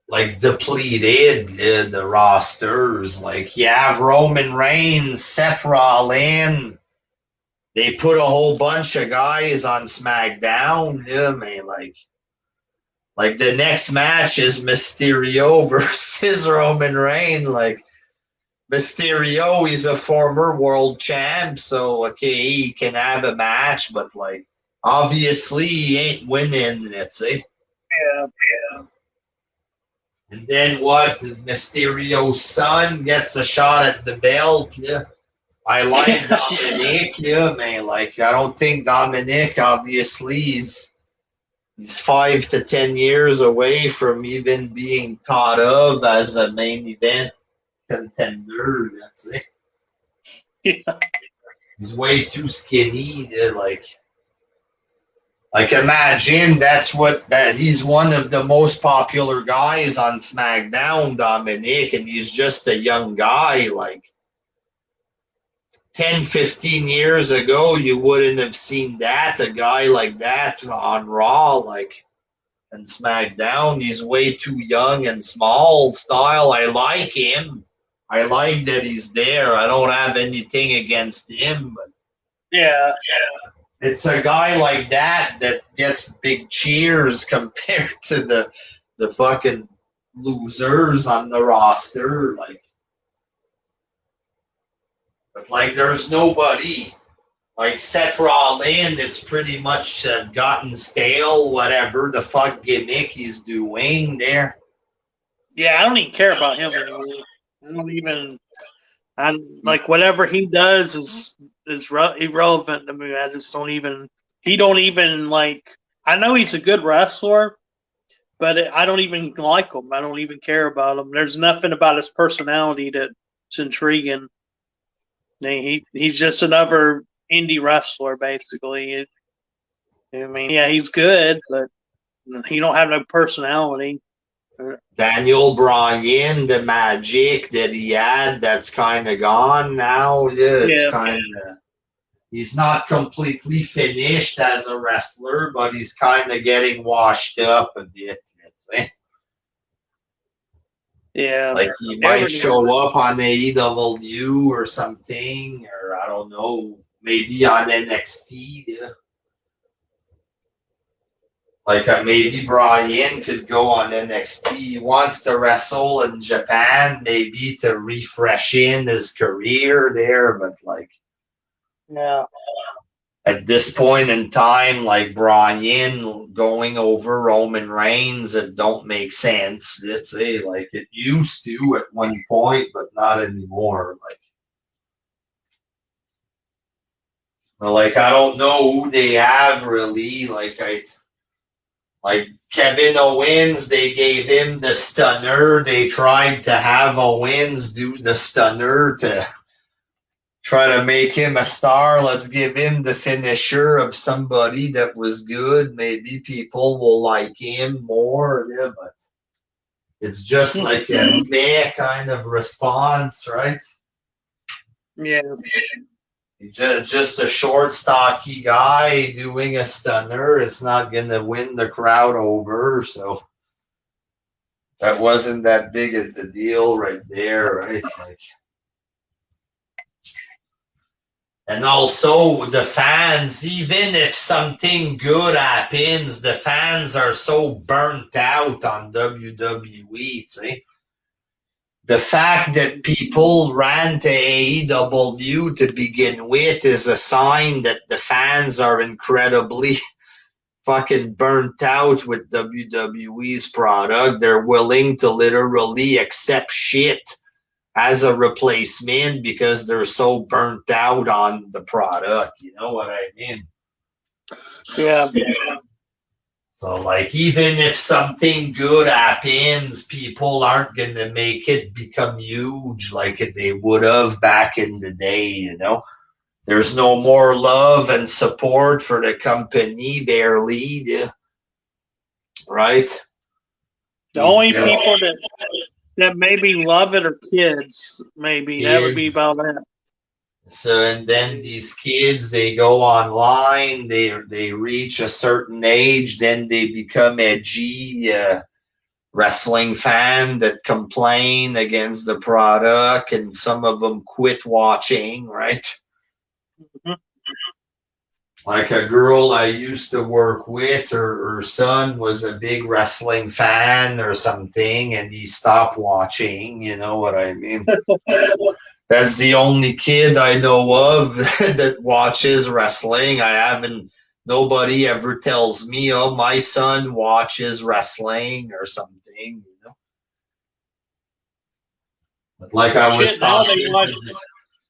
like depleted the rosters. Like you have Roman Reigns, Seth Rollins. They put a whole bunch of guys on SmackDown. Yeah, man, like the next match is Mysterio versus Roman Reigns. Like Mysterio, he's a former world champ, so okay, he can have a match, but like obviously he ain't winning. Let's say. yeah, And then what? Mysterio's son gets a shot at the belt. Yeah. I like Dominic. Yeah, man. Like I don't think Dominic. Obviously, he's 5 to 10 years away from even being thought of as a main event contender. That's it. yeah. He's way too skinny. Yeah, like imagine that he's one of the most popular guys on SmackDown, Dominic, and he's just a young guy. Like 10, 15 years ago, you wouldn't have seen that, a guy like that on Raw, like, and SmackDown. He's way too young and small style. I like him. I like that he's there. I don't have anything against him, but Yeah, it's a guy like that that gets big cheers compared to the fucking losers on the roster. But like, there's nobody. Like Seth Rollins, it's pretty much gotten stale, whatever the fuck gimmick he's doing there. yeah. I don't even care about him anymore. I don't even. I like whatever he does is irrelevant to me. I just don't even. He don't even like. I know he's a good wrestler, but I don't even like him. I don't even care about him. There's nothing about his personality that's intriguing. He's just another indie wrestler, basically. I mean, yeah, he's good, but he don't have no personality. Daniel Bryan, the magic that he had, that's kind of gone now. Yeah, it's Yeah, kind of he's not completely finished as a wrestler, but he's kind of getting washed up a bit. Let's say. Yeah. Like he might show up on AEW or something, or I don't know, maybe on NXT. Yeah. Like maybe Brian could go on NXT. He wants to wrestle in Japan, maybe to refresh in his career there. But like, yeah, at this point in time, like Brian going over Roman Reigns, it don't make sense. It's like it used to at one point, but not anymore. Like I don't know who they have really. Like Kevin Owens, they gave him the stunner. They tried to have Owens do the stunner to try to make him a star. Let's give him the finisher of somebody that was good. Maybe people will like him more. Yeah, but it's just like a meh kind of response, right? yeah. Just a short, stocky guy doing a stunner. It's not going to win the crowd over. So that wasn't that big of the deal right there, right? Like, and also the fans, even if something good happens, the fans are so burnt out on WWE. See? The fact that people ran to AEW to begin with is a sign that the fans are incredibly fucking burnt out with WWE's product. They're willing to literally accept shit as a replacement because they're so burnt out on the product. You know what I mean? Yeah. So, like, even if something good happens, people aren't going to make it become huge like they would have back in the day, you know? There's no more love and support for the company, barely, right? The only people that maybe love it are kids. Maybe that would be about that. So and then these kids, they go online, they reach a certain age, then they become edgy wrestling fan that complain against the product, and some of them quit watching, right? Mm-hmm. Like a girl I used to work with, her son was a big wrestling fan or something, and he stopped watching. You know what I mean? That's the only kid I know of that watches wrestling. I haven't. Nobody ever tells me, "Oh, my son watches wrestling" or something. You know, but like I was talking.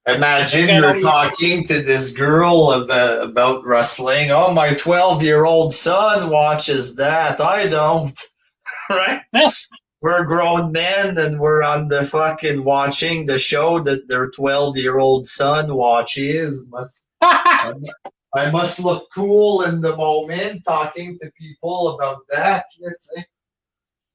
Imagine you're talking to this girl about wrestling. Oh, my 12-year-old son watches that. I don't, right? We're grown men and we're on the fucking watching the show that their 12-year-old son watches. I must look cool in the moment talking to people about that.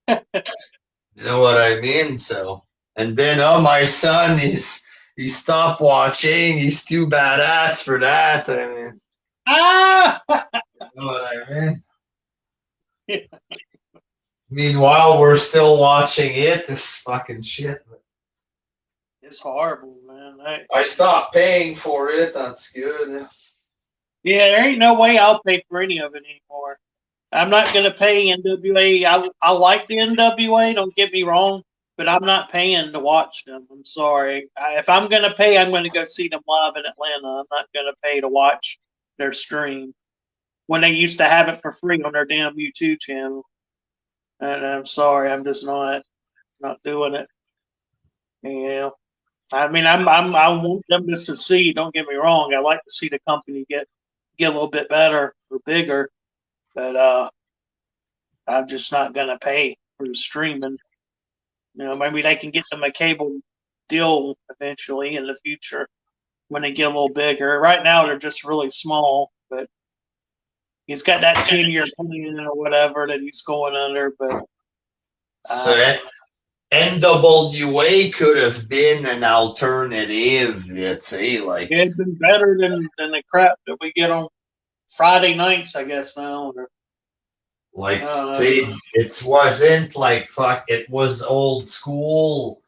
You know what I mean? So, and then, oh, my son, he stopped watching. He's too badass for that. I mean, you know what I mean? Meanwhile, we're still watching it. This fucking shit. It's horrible, man. I stopped paying for it. That's good. Yeah, there ain't no way I'll pay for any of it anymore. I'm not going to pay NWA. I like the NWA, don't get me wrong, but I'm not paying to watch them. I'm sorry. If I'm going to pay, I'm going to go see them live in Atlanta. I'm not going to pay to watch their stream when they used to have it for free on their damn YouTube channel. And I'm sorry, I'm just not doing it. Yeah. I mean, I want them to succeed. Don't get me wrong. I like to see the company get a little bit better or bigger, but I'm just not gonna pay for the streaming. You know, maybe they can get them a cable deal eventually in the future when they get a little bigger. Right now, they're just really small, but he's got that 10-year plan or whatever that he's going under. But NWA could have been an alternative, let's say, like. It'd been better than the crap that we get on Friday nights, I guess now. Like, see, it wasn't like fuck. It was old school.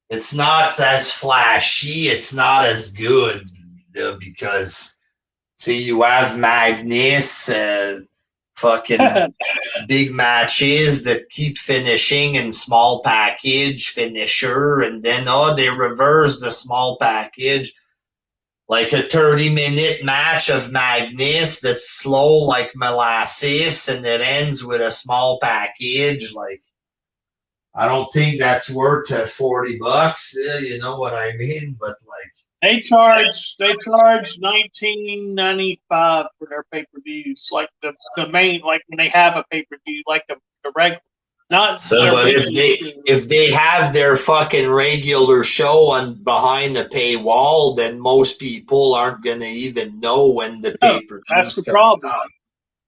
It's not as flashy. It's not as good because see, you have Magnus, fucking big matches that keep finishing in small package finisher, and then they reverse the small package. Like a 30-minute match of Magnus that's slow like molasses and it ends with a small package. Like, I don't think that's worth $40. You know what I mean? But like, they charge $19.95 for their pay per views, like the main, like when they have a pay per view, like the regular, not so their but weekly. if they have their fucking regular show on behind the paywall, then most people aren't gonna even know when the No, pay per that's views the come problem. out.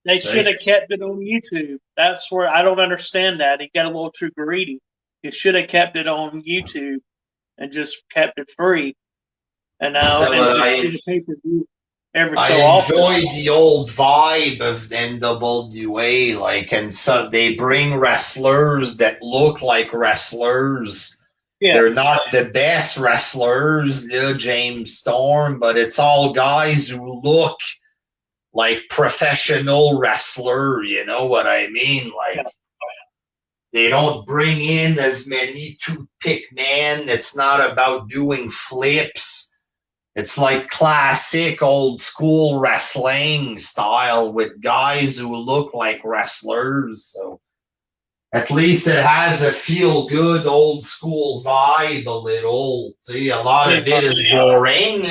They should have kept it on YouTube. That's where I don't understand that. He got a little too greedy. He should have kept it on YouTube and just kept it free. And now So and just do the pay per view every I so often. enjoy the old vibe of NWA, like, and so they bring wrestlers that look like wrestlers. Yeah, They're not the best wrestlers, James Storm, but it's all guys who look like professional wrestler. You know what I mean? Like, yeah. they don't bring in as many toothpick men. It's not about doing flips. It's like classic old school wrestling style with guys who look like wrestlers. So at least it has a feel good old school vibe a little. See, a lot of it is boring.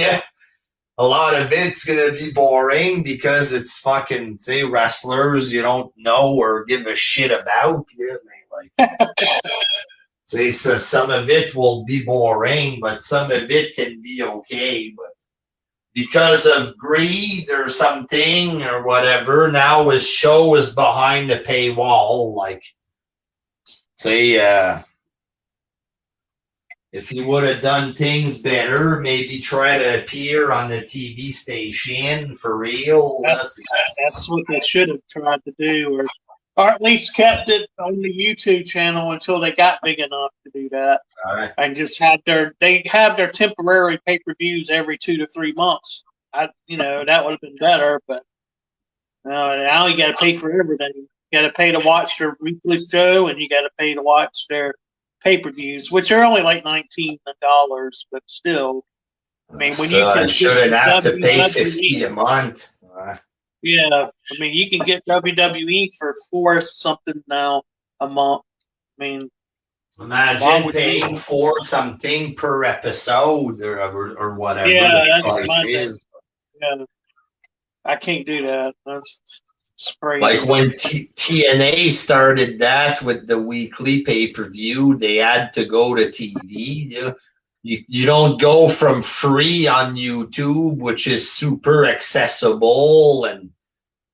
A lot of it's going to be boring because it's fucking, say, wrestlers you don't know or give a shit about. Like, say, so some of it will be boring, but some of it can be okay. But because of greed or something or whatever, now his show is behind the paywall. Like, say, if he would have done things better, maybe try to appear on the TV station for real. That's what they should have tried to do, or at least kept it on the YouTube channel until they got big enough to do that, and just had they have their temporary pay per views every 2 to 3 months. That would have been better, but now you got to pay for everything. You got to pay to watch their weekly show, and you got to pay to watch their pay per views, which are only like $19, but still. I mean, when you can I shouldn't have to pay WWE, $50 a month. yeah, I mean, you can get WWE for $4 something now a month. I mean, Imagine paying for something per episode or whatever yeah, the that's price my thing. is. Yeah, I can't do that. That's crazy. Like when TNA started that with the weekly pay-per-view, they had to go to TV. You don't go from free on YouTube, which is super accessible, and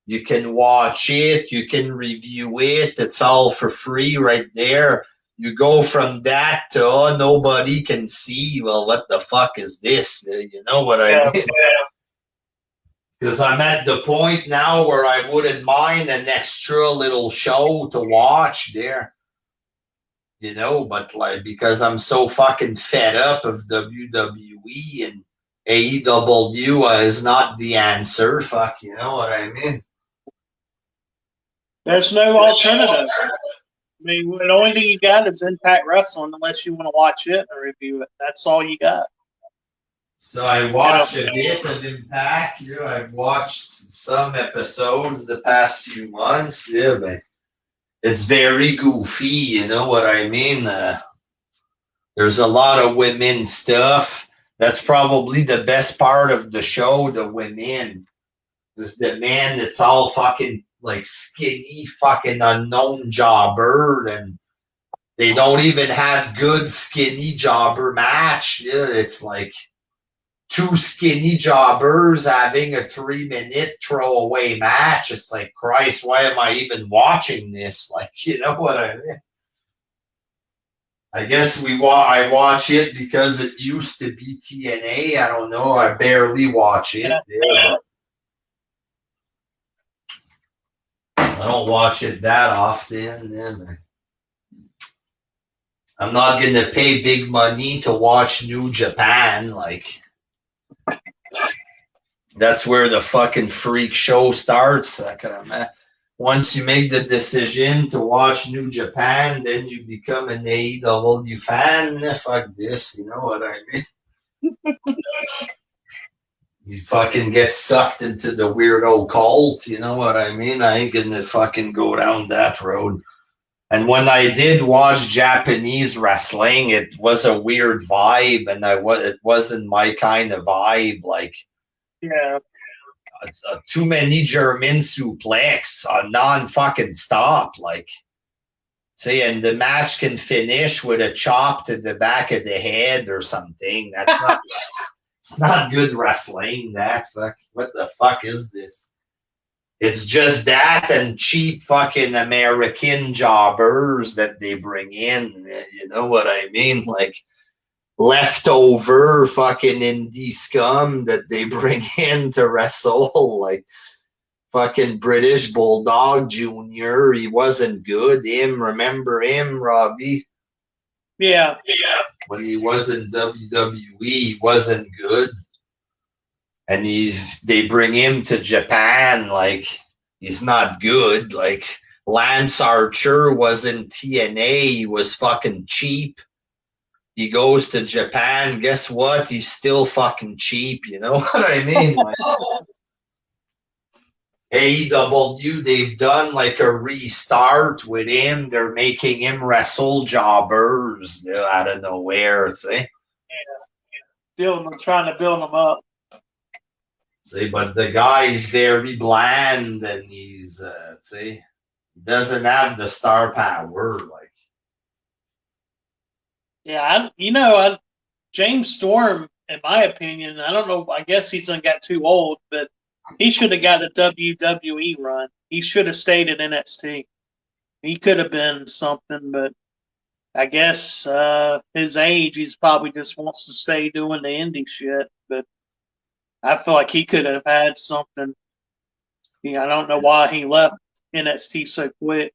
you can watch it, you can review it. It's all for free right there. You go from that to nobody can see. Well, what the fuck is this? You know what I mean? Because I'm at the point now where I wouldn't mind an extra little show to watch there. But like because I'm so fucking fed up of WWE and AEW is not the answer. Fuck, you know what I mean? There's no alternative. I mean, the only thing you got is Impact Wrestling, unless you want to watch it or review it. That's all you got. So I watched a bit of Impact. I've watched some episodes the past few months. Yeah, but it's very goofy. You know what I mean? There's a lot of women stuff. That's probably the best part of the show. The women, because the man that's all fucking like skinny, fucking unknown jobber, and they don't even have good skinny jobber match. Yeah, it's like two skinny jobbers having a 3-minute throwaway match. It's like, Christ, why am I even watching this? Like, you know what I mean? I guess I watch it because it used to be TNA. I don't know. I barely watch it there, but I don't watch it that often. I'm not gonna pay big money to watch New Japan. Like that's where the fucking freak show starts. Once you make the decision to watch New Japan, then you become an AEW fan. Fuck this, you know what I mean? You fucking get sucked into the weirdo cult, you know what I mean? I ain't gonna fucking go down that road. And when I did watch Japanese wrestling, it was a weird vibe, and it wasn't my kind of vibe. Like, Yeah. too many German suplex non fucking stop. Like, say, and the match can finish with a chop to the back of the head or something. That's not. It's not good wrestling. What the fuck is this? It's just that and cheap fucking American jobbers that they bring in. You know what I mean? Like leftover fucking indie scum that they bring in to wrestle. Like fucking British Bulldog Jr. He wasn't good. Remember him, Robby? Yeah. When he was in WWE, he wasn't good. And they bring him to Japan like he's not good. Like Lance Archer was in TNA, he was fucking cheap. He goes to Japan, guess what? He's still fucking cheap, you know what I mean? Like AEW, they've done like a restart with him. They're making him wrestle jobbers out of nowhere, see? Trying to build them up. But the guy's very bland and he's he doesn't have the star power. Like, yeah, James Storm, in my opinion, I don't know. I guess he's got too old, but he should have got a WWE run. He should have stayed at NXT. He could have been something, but I guess his age, he's probably just wants to stay doing the indie shit. But I feel like he could have had something. I don't know why he left NXT so quick.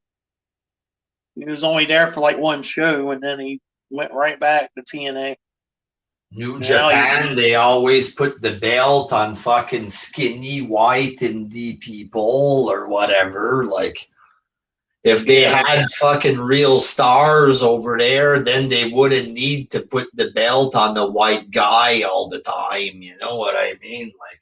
He was only there for like one show, and then he went right back to TNA. New Japan, they always put the belt on fucking skinny white indie people or whatever. Like, if they had fucking real stars over there, then they wouldn't need to put the belt on the white guy all the time. You know what I mean? Like,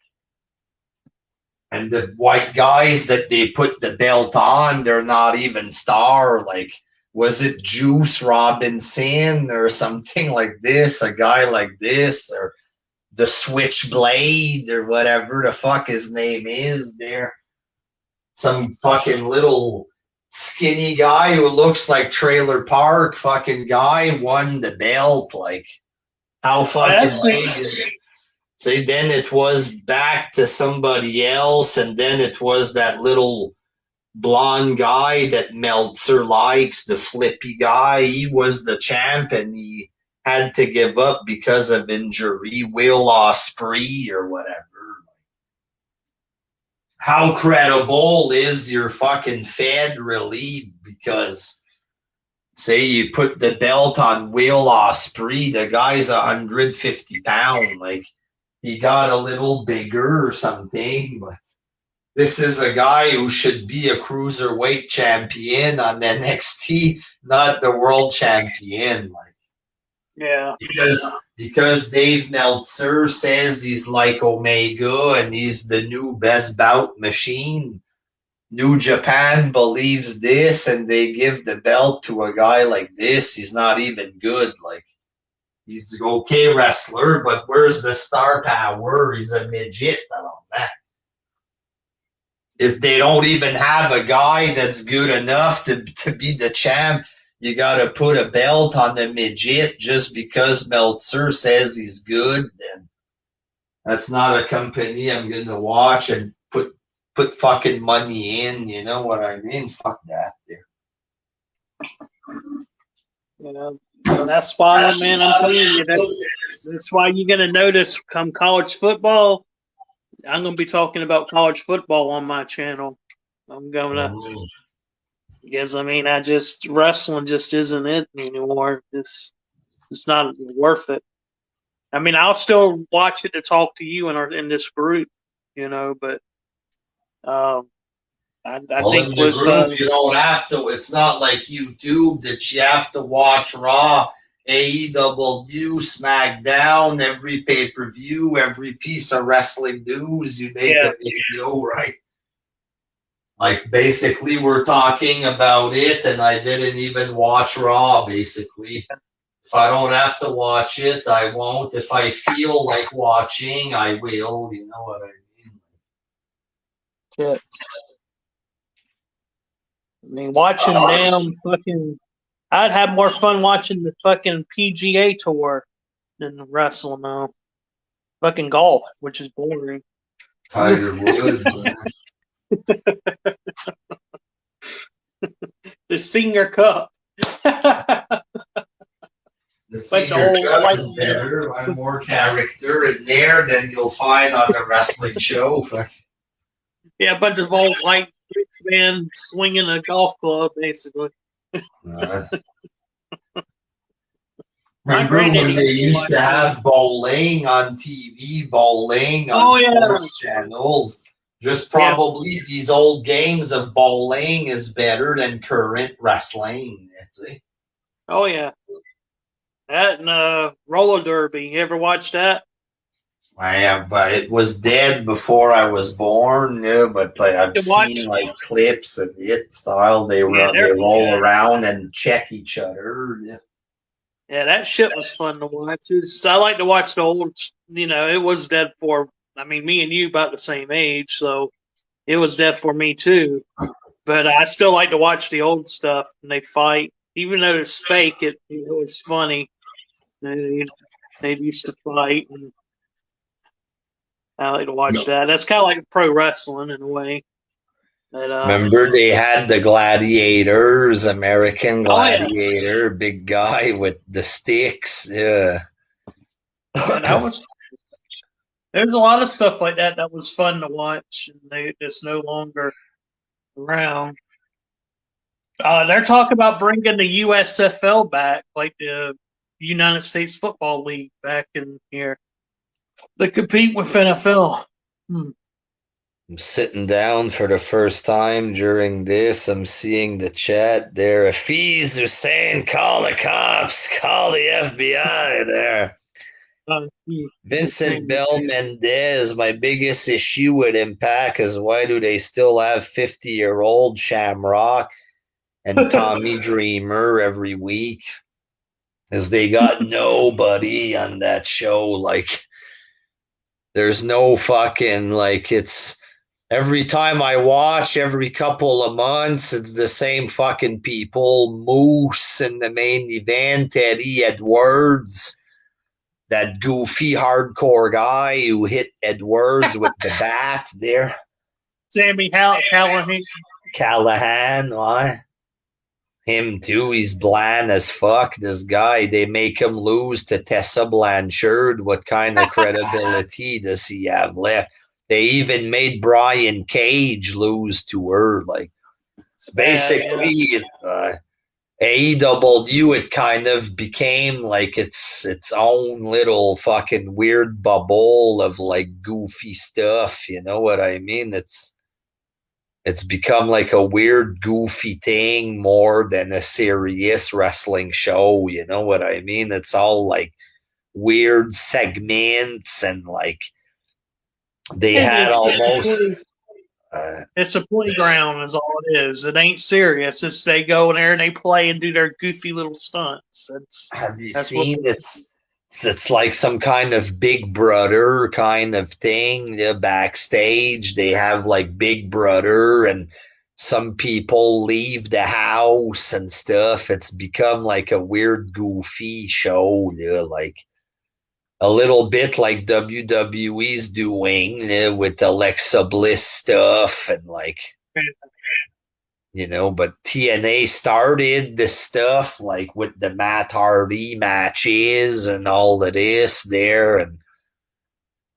and the white guys that they put the belt on, they're not even star. Like, was it Juice Robinson or something like this? A guy like this, or the Switchblade or whatever the fuck his name is there. Some fucking little skinny guy who looks like Trailer Park fucking guy won the belt. Like, how fucking big is it? See, then it was back to somebody else, and then it was that little blonde guy that Meltzer likes, the flippy guy. He was the champ, and he had to give up because of injury. Will Ospreay or whatever. How credible is your fucking Fed really? Because say you put the belt on Will Ospreay, the guy's 150 pounds. Like, he got a little bigger or something, but this is a guy who should be a cruiserweight champion on NXT, not the world champion. Like, yeah, because Dave Meltzer says he's like Omega and he's the new best bout machine. New Japan believes this, and they give the belt to a guy like this. He's not even good. Like, he's an okay wrestler, but where's the star power? He's a midget and all that. If they don't even have a guy that's good enough to be the champ, you got to put a belt on the midget just because Meltzer says he's good. Then that's not a company I'm going to watch and put fucking money in. You know what I mean? Fuck that. There. That's why, man, I'm telling you, that's why you're gonna notice come college football. I'm gonna be talking about college football on my channel. I'm gonna, because I mean, wrestling just isn't it anymore. It's not worth it. I mean, I'll still watch it to talk to you in this group, but I Well, think in the with group, you don't have to. It's not like YouTube that you have to watch Raw, AEW, SmackDown, every pay per view, every piece of wrestling news. You make yeah, a video, right? Like basically, we're talking about it, and I didn't even watch Raw. Basically, if I don't have to watch it, I won't. If I feel like watching, I will. You know what I mean? yeah. I mean, watching damn fucking, I'd have more fun watching the fucking PGA tour than the wrestling now. Fucking golf, which is boring. Tiger Woods. The Senior Cup. The Bunch of senior old cut white is better. I'm more character in there than you'll find on the wrestling show. Yeah, a bunch of old white rich men swinging a golf club, basically. Uh, My remember granddaddy when they used to used watch to it. have bowling on TV, bowling on Oh yeah, sports channels? Just yeah. probably these old games of bowling is better than current wrestling. That's it. Oh yeah. That and roller derby. You ever watch that? I have, but it was dead before I was born. Yeah, but like, I've You seen watch? like clips of it style. Yeah, They they're roll around and check each other. Yeah. yeah. That shit was fun to watch. I like to watch the old. It was dead for. I mean, me and you about the same age, so it was dead for me too. But I still like to watch the old stuff and they fight, even though it's fake. It was funny. They, they used to fight, and I like to watch that. That's kind of like pro wrestling in a way. But Remember they had the gladiators, American oh yeah, gladiator, big guy with the sticks. Yeah. yeah, that was. There's a lot of stuff like that that was fun to watch, and they just no longer around. They're talking about bringing the USFL back, like the United States Football League back in here. They compete with NFL. Hmm. I'm sitting down for the first time during this. I'm seeing the chat there. Afiz Hussein, call the cops, call the FBI there. Vincent Bell Mendez, my biggest issue with Impact is why do they still have 50-year-old Shamrock and Tommy Dreamer every week? Because they got nobody on that show. Like, there's no fucking, like, it's every time I watch, every couple of months, it's the same fucking people. Moose in the main event, Eddie Edwards, that goofy hardcore guy who hit Edwards with the bat there. Sammy Callahan, why? Him too, he's bland as fuck. This guy, they make him lose to Tessa Blanchard. What kind of credibility does he have left? They even made Brian Cage lose to her. Like, basically, AEW, it kind of became like its own little fucking weird bubble of like goofy stuff. You know what I mean? It's become like a weird, goofy thing more than a serious wrestling show. You know what I mean? It's all like weird segments and like they had almost. It's a playground, is all it is. It ain't serious. It's they go in there and they play and do their goofy little stunts. Have you That's what. seen it's like some kind of Big Brother kind of thing. Backstage, they have like Big Brother, and some people leave the house and stuff. It's become like a weird, goofy show. Like a little bit like WWE's doing with Alexa Bliss stuff and like. but TNA started this stuff like with the Matt Hardy matches and all of this there, and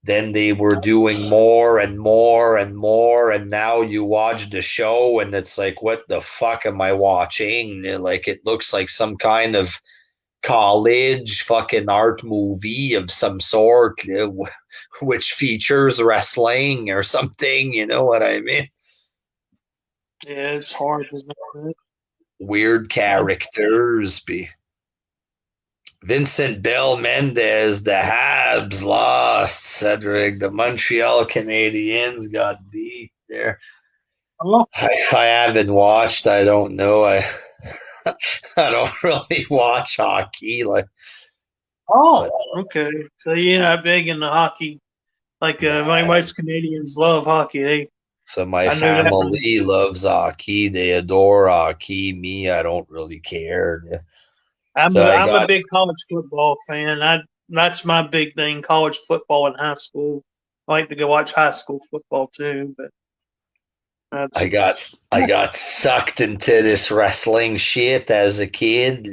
then they were doing more and more and more, and now you watch the show and it's like, what the fuck am I watching? Like, it looks like some kind of college fucking art movie of some sort, which features wrestling or something. You know what I mean? Yeah, it's hard to know. Weird characters. Vincent Bell Mendez, the Habs lost. Cedric, the Montreal Canadiens got beat there. Oh, I haven't watched. I don't know. I don't really watch hockey. oh, But okay. So you're not big into hockey. Like my nah. wife's Canadians love hockey. So my I knew that. family loves hockey. They adore hockey. Me, I don't really care. I'm So a I I'm a got big college football fan. That's my big thing. College football in high school. I like to go watch high school football too, but I that's got I got sucked into this wrestling shit as a kid.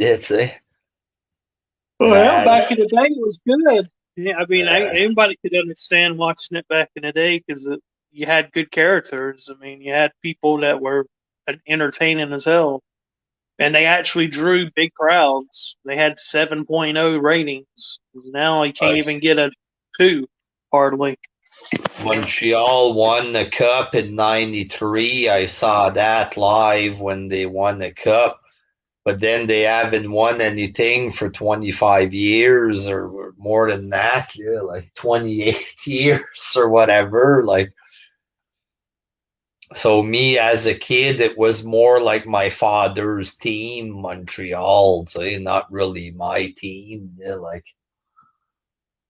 And I well. had Back in the day, it was good. Yeah, I mean, uh, anybody could understand watching it back in the day because you had good characters. I mean, you had people that were entertaining as hell, and they actually drew big crowds. They had 7.0 ratings. Now you can't like even get a two, hardly. Montreal won the cup in '93. I saw that live when they won the cup. But then they haven't won anything for 25 years or more than that. Yeah, like 28 years or whatever. Like, so me as a kid, it was more like my father's team, Montreal. So not really my team. Yeah, like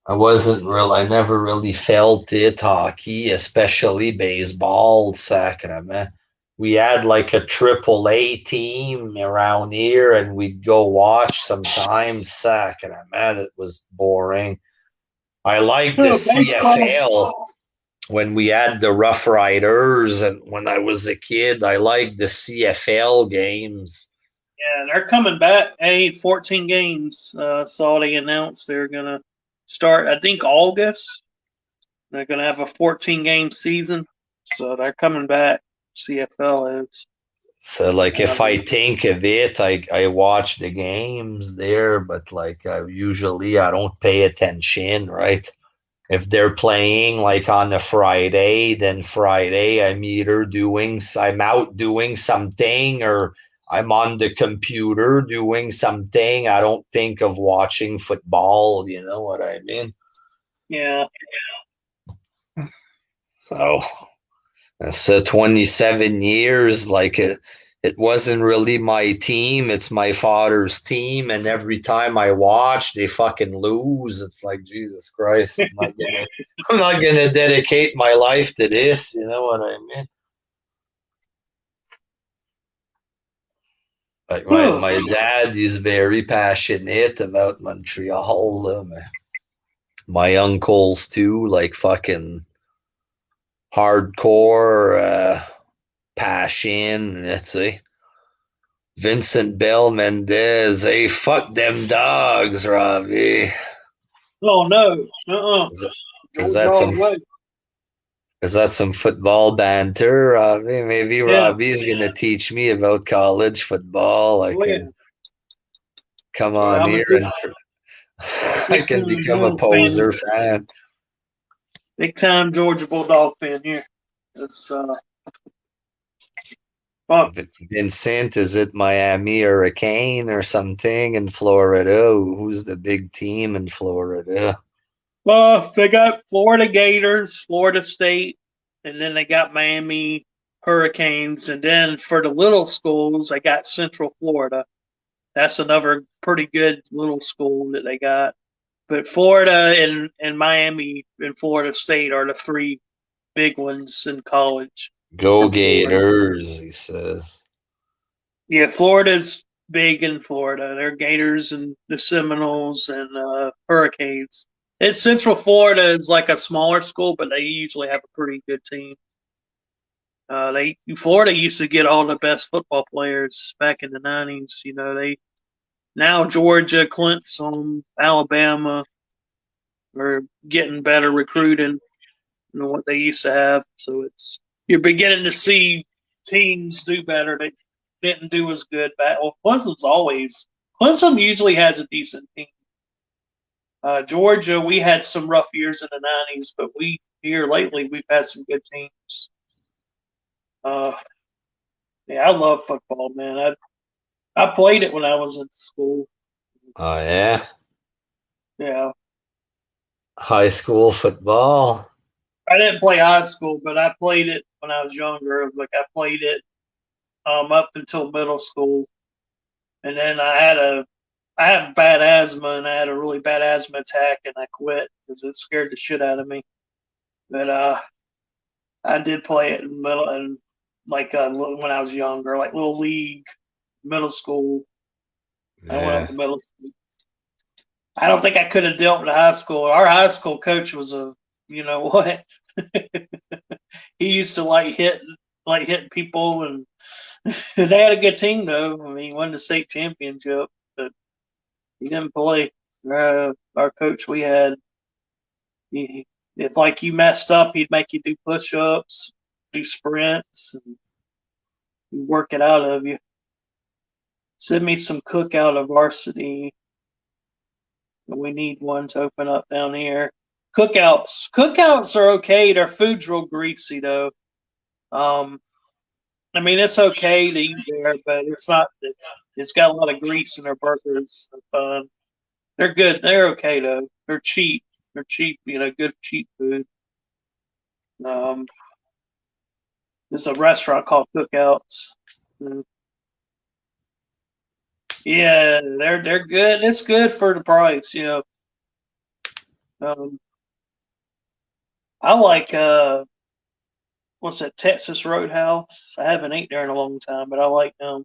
I never really felt it, hockey, especially baseball, sacrament. We had like a triple A team around here and we'd go watch sometimes, sacrament. It was boring. I liked the Oh, baseball. CFL when we had the Rough Riders, and when I was a kid, I liked the CFL games. Yeah, they're coming back. 14 games. Saw they announced they're gonna start. I think August. They're gonna have a 14 game season, so they're coming back. CFL is. So like if Um, I think of it, I watch the games there, but like usually I don't pay attention, right? If they're playing like on a Friday, then Friday I'm out doing something or I'm on the computer doing something. I don't think of watching football, you know what I mean? yeah. So that's 27 years. Like it wasn't really my team. It's my father's team. And every time I watch, they fucking lose. It's like, Jesus Christ, I'm not gonna dedicate my life to this. You know what I mean? Like my dad is very passionate about Montreal. My uncles too, like fucking hardcore passion. Let's see. Vincent Bell Mendez. Hey, fuck them dogs, Robbie. Oh no. Is that, is Georgia that all some the way. is that some football banter, Robbie? Maybe Yeah. Robbie's gonna teach me about college football. I Oh yeah. can come Yeah. on I'm a here big, and I big can time become a Bulldog fan. poser fan. Big time Georgia Bulldog fan here. It's fuck. Vincent, is it Miami Hurricane or something in Florida? Who's the big team in Florida? Well, they got Florida Gators, Florida State, and then they got Miami Hurricanes, and then for the little schools, they got Central Florida. That's another pretty good little school that they got. But Florida and Miami and Florida State are the three big ones in college Go for Florida. Gators, he says. Yeah, Florida's big in Florida. They're Gators and the Seminoles and Hurricanes. And Central Florida is like a smaller school, but they usually have a pretty good team. Florida used to get all the best football players back in the 90s. Now Georgia, Clemson, Alabama are getting better recruiting than what they used to have. So you're beginning to see teams do better that didn't do as good back. Well, Clemson usually has a decent team. Georgia, we had some rough years in the 90s, but here lately we've had some good teams. I love football, man. I played it when I was in school. Oh, yeah? Yeah. High school football? I didn't play high school, but I played it when I was younger. Like I played it up until middle school. And then I have bad asthma, and I had a really bad asthma attack, and I quit because it scared the shit out of me. But I did play it in middle and when I was younger, like little league, middle school. Yeah. I went up to middle school. I don't think I could have dealt with high school. Our high school coach was you know what? He used to hitting people, and they had a good team though. I mean, he won the state championship, but he didn't play. Our coach we had, if like you messed up, he'd make you do push-ups, do sprints, and work it out of you. Send me some cookout of varsity. We need one to open up down here. Cookouts are okay. Their food's real greasy though. I mean, it's okay to eat there, but it's not. It's got a lot of grease in their burgers. They're good. They're okay though. They're cheap. They're cheap. Good cheap food. There's a restaurant called Cookouts. Yeah, they're good. It's good for the price. I like what's that, Texas Roadhouse? I haven't eaten there in a long time, but I like them.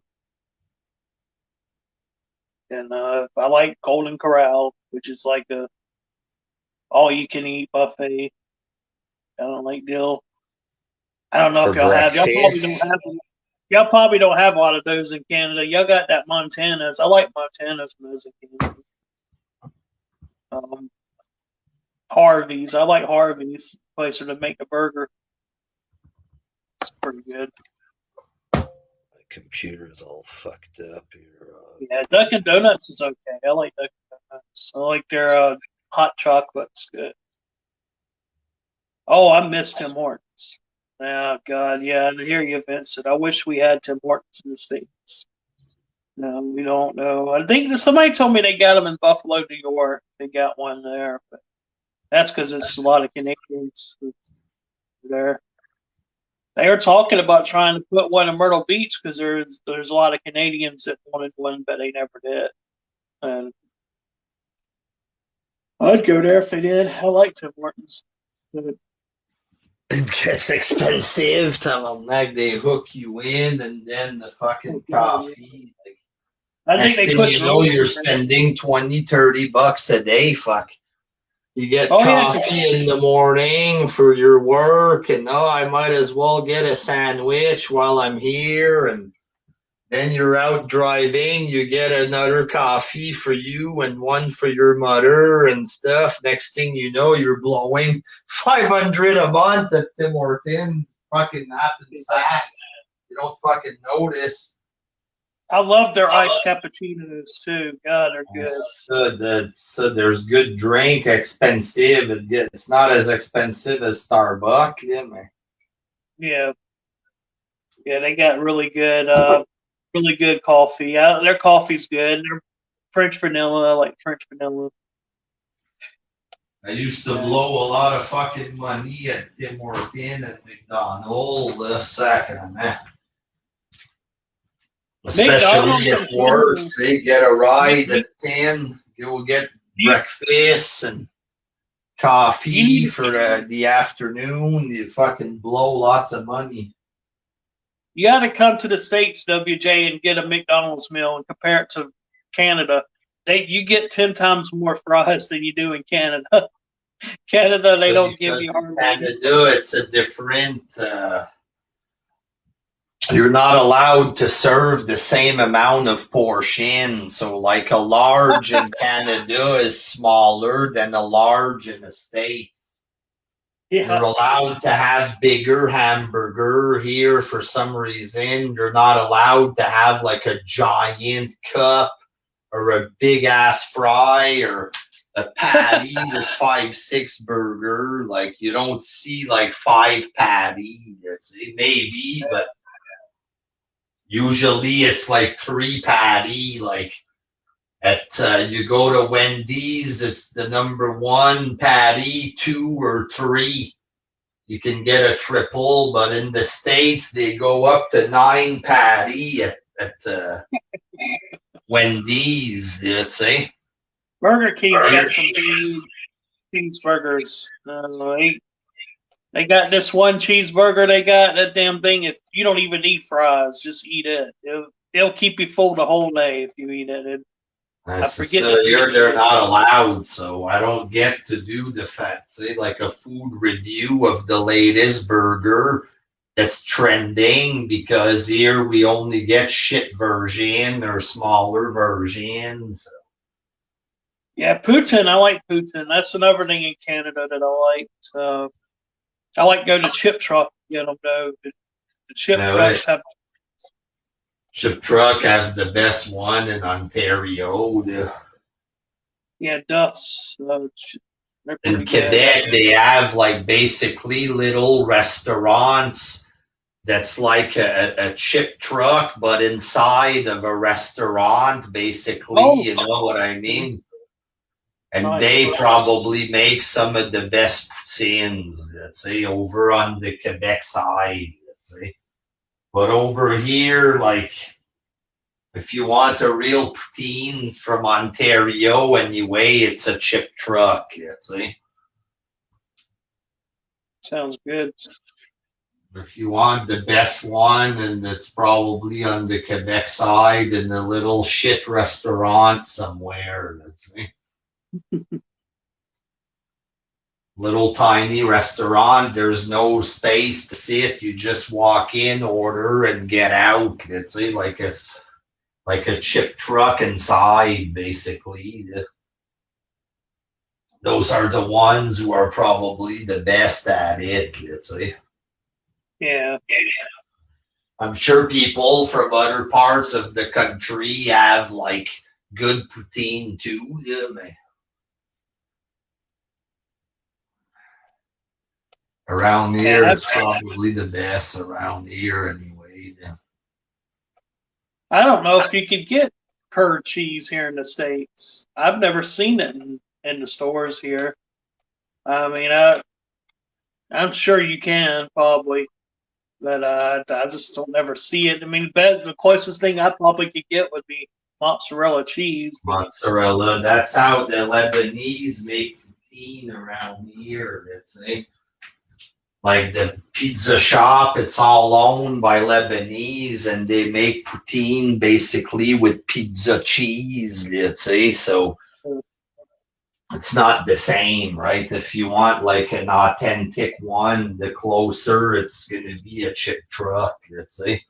And I like Golden Corral, which is like a all-you-can-eat buffet. I don't like deal. I don't know For if y'all have. breakfast? Y'all probably don't have a lot of those in Canada. Y'all got that Montana's. I like Montana's when I was in Canada. Harvey's. I like Harvey's. Place where to make a burger. It's pretty good. The computer's all fucked up here. Yeah, Dunkin' Donuts is okay. I like Dunkin' Donuts. I like their hot chocolate's good. Oh, I miss Tim Hortons. Oh, God, yeah. I hear you, Vincent. I wish we had Tim Hortons in the States. No, we don't know. I think somebody told me they got them in Buffalo, New York. They got one there, but that's because it's a lot of Canadians there. They were talking about trying to put one in Myrtle Beach because there's a lot of Canadians that wanted one, but they never did. And I'd go there if they did. I like Tim Hortons. But it gets expensive. Tell them like they hook you in, and then the fucking coffee. I think next thing you know, you're spending $20-$30 a day. Fuck. You get coffee in the morning for your work, and I might as well get a sandwich while I'm here. And then you're out driving, you get another coffee for you and one for your mother and stuff. Next thing you know, you're blowing $500 a month at Tim Hortons. Fucking happens fast. You don't fucking notice. I love their iced cappuccinos too. God, they're good. So there's good drink, expensive. It's not as expensive as Starbucks, Yeah. Yeah, they got really good coffee. Their coffee's good. Their French vanilla. I like French vanilla. I used to blow a lot of fucking money at Tim Hortons at McDonald's. Second, man. Especially at work, say get a ride at 10, go get breakfast and coffee for the afternoon. You fucking blow lots of money. You got to come to the States, WJ, and get a McDonald's meal and compare it to Canada. You get 10 times more fries than you do in Canada. Canada, they don't give you hardly. Canada, it's a different. you're not allowed to serve the same amount of portion. So, like a large in Canada is smaller than a large in the States. You're Yeah. allowed to have bigger hamburger here for some reason. You're not allowed to have like a giant cup or a big ass fry or a patty with 5-6 burger. Like you don't see like 5 patty. That's it, maybe, but usually it's like 3 patty. Like at you go to Wendy's, it's the number 1 patty, 2 or 3. You can get a triple, but in the States they go up to 9 patty at Wendy's. Let's say Burger King's got some cheeseburgers. They got this one cheeseburger. They got that damn thing. If you don't even eat fries, just eat it. It'll keep you full the whole day if you eat it. I forget here they're not allowed, so I don't get to do the say like a food review of the latest burger that's trending because here we only get shit version or smaller versions. Yeah, poutine. I like poutine. That's another thing in Canada that I like. I like to go to Chip Truck. You know, the Chip Trucks have. Chip Truck have the best one in Ontario. Yeah, Duff's. In Quebec, they have like basically little restaurants that's like a chip truck, but inside of a restaurant, basically. Oh. You know what I mean? And nice. They probably make some of the best poutines, let's say, over on the Quebec side, let's say. But over here, like, if you want a real poutine from Ontario, anyway, it's a chip truck, let's say. Sounds good. If you want the best one, and it's probably on the Quebec side in a little shit restaurant somewhere, let's say. Little tiny restaurant, there's no space to sit. You just walk in, order, and get out. Let's say like a chip truck inside, basically. Those are the ones who are probably the best at it, let's say. Yeah. I'm sure people from other parts of the country have like good poutine too. Yeah, around here, it's probably the best around here anyway. Yeah. I don't know if you could get curd cheese here in the States. I've never seen it in the stores here. I mean, I'm sure you can probably, but I just don't ever see it. I mean, the closest thing I probably could get would be mozzarella cheese. Mozzarella, that's how the Lebanese make poutine around here, let's say. Like the pizza shop, it's all owned by Lebanese, and they make poutine basically with pizza cheese, let's say. So it's not the same, right? If you want like an authentic one, the closer it's going to be a chip truck, let's say.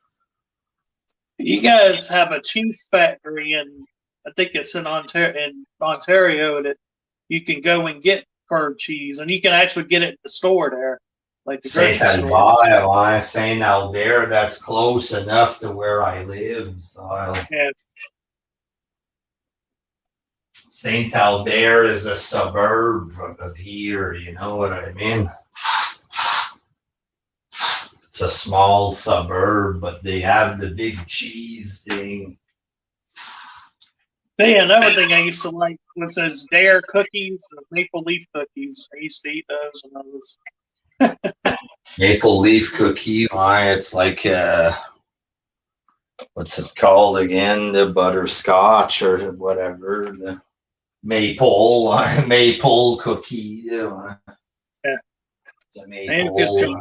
You guys have a cheese factory, and I think it's in Ontario that you can go and get curd cheese, and you can actually get it in the store there. Like the Saint Albert, that's close enough to where I live. So yeah. Saint Albert is a suburb of here, you know what I mean? It's a small suburb, but they have the big cheese thing. Yeah, another thing I used to like was those Dare cookies, maple leaf cookies. I used to eat those when I was. Maple leaf cookie, it's like what's it called again? The butterscotch or whatever. The maple cookie. Yeah. The maple.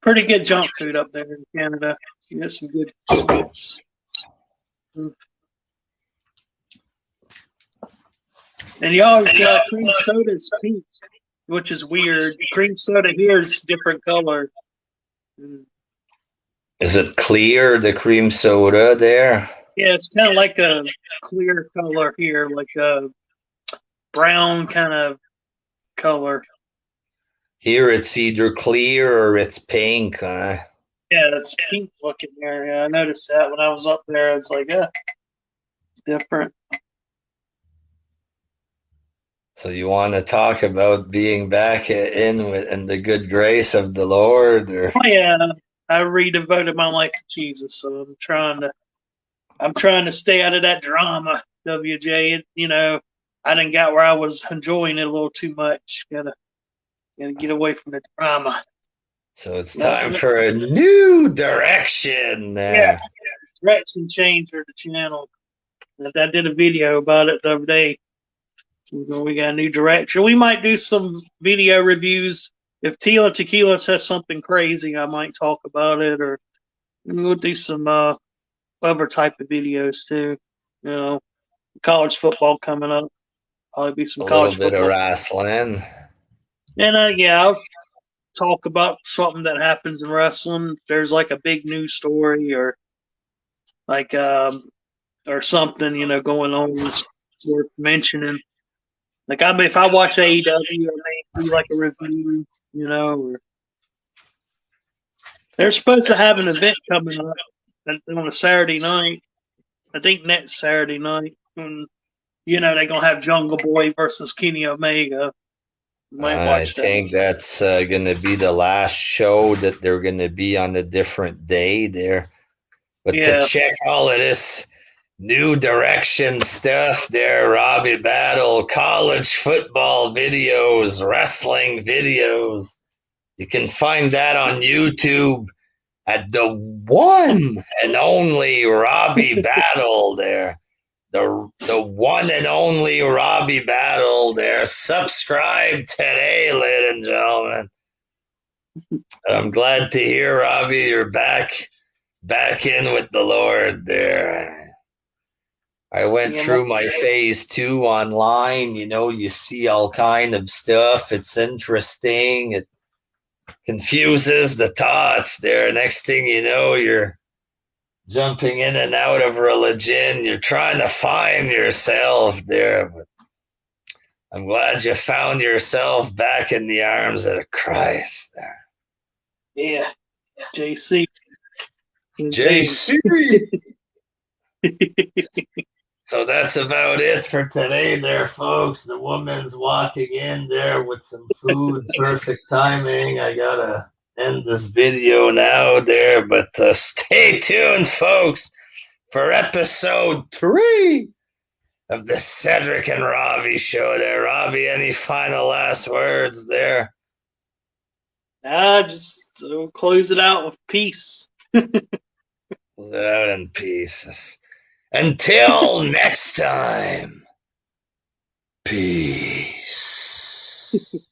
Pretty good junk food up there in Canada. You get some good sweets. And you always cream soda's pink, which is weird. Cream soda here is different color. Is it clear, the cream soda there? Yeah, it's kind of like a clear color here, like a brown kind of color. Here it's either clear or it's pink, huh? Yeah, it's pink looking there. Yeah, I noticed that when I was up there. I was like, yeah, it's different. So you want to talk about being back in the good grace of the Lord, or Oh, yeah, I redevoted my life to Jesus, so I'm trying to stay out of that drama. WJ, I didn't got where I was enjoying it a little too much. Gotta get away from the drama. so it's No, time for a new direction yeah, there. direction change for the channel. I did a video about it the other day. We got a new direction. We might do some video reviews. If Tila Tequila says something crazy, I might talk about it, or we'll do some other type of videos too. College football coming up. Probably be some A little college bit of football. wrestling. And yeah, I'll talk about something that happens in wrestling. There's like a big news story or like or something, going on that's worth mentioning. Like if I watch AEW, I may do like a review, or they're supposed to have an event coming up on a Saturday night. I think next Saturday night. And, they're gonna have Jungle Boy versus Kenny Omega. You might I watch that. think that's going to be the last show that they're going to be on a different day there. But to Yeah, check all of this new direction stuff there, Robby Battle, college football videos, wrestling videos, you can find that on YouTube at the one and only Robby Battle there. The one and only Robby Battle there. Subscribe today, ladies and gentlemen. I'm glad to hear, Robby, you're back in with the Lord there. I went yeah, through my phase 2 online. You see all kind of stuff. It's interesting. It confuses the thoughts there. Next thing you know, you're jumping in and out of religion. You're trying to find yourself there. But I'm glad you found yourself back in the arms of Christ there. yeah. JC and James. JC. So that's about it for today there, folks. The woman's walking in there with some food. Perfect timing. I gotta end this video now there, but stay tuned, folks, for episode 3 of the Cedric and Robby show there. Robby, any final last words there? Just close it out with peace. Close it out in pieces. Until next time, peace.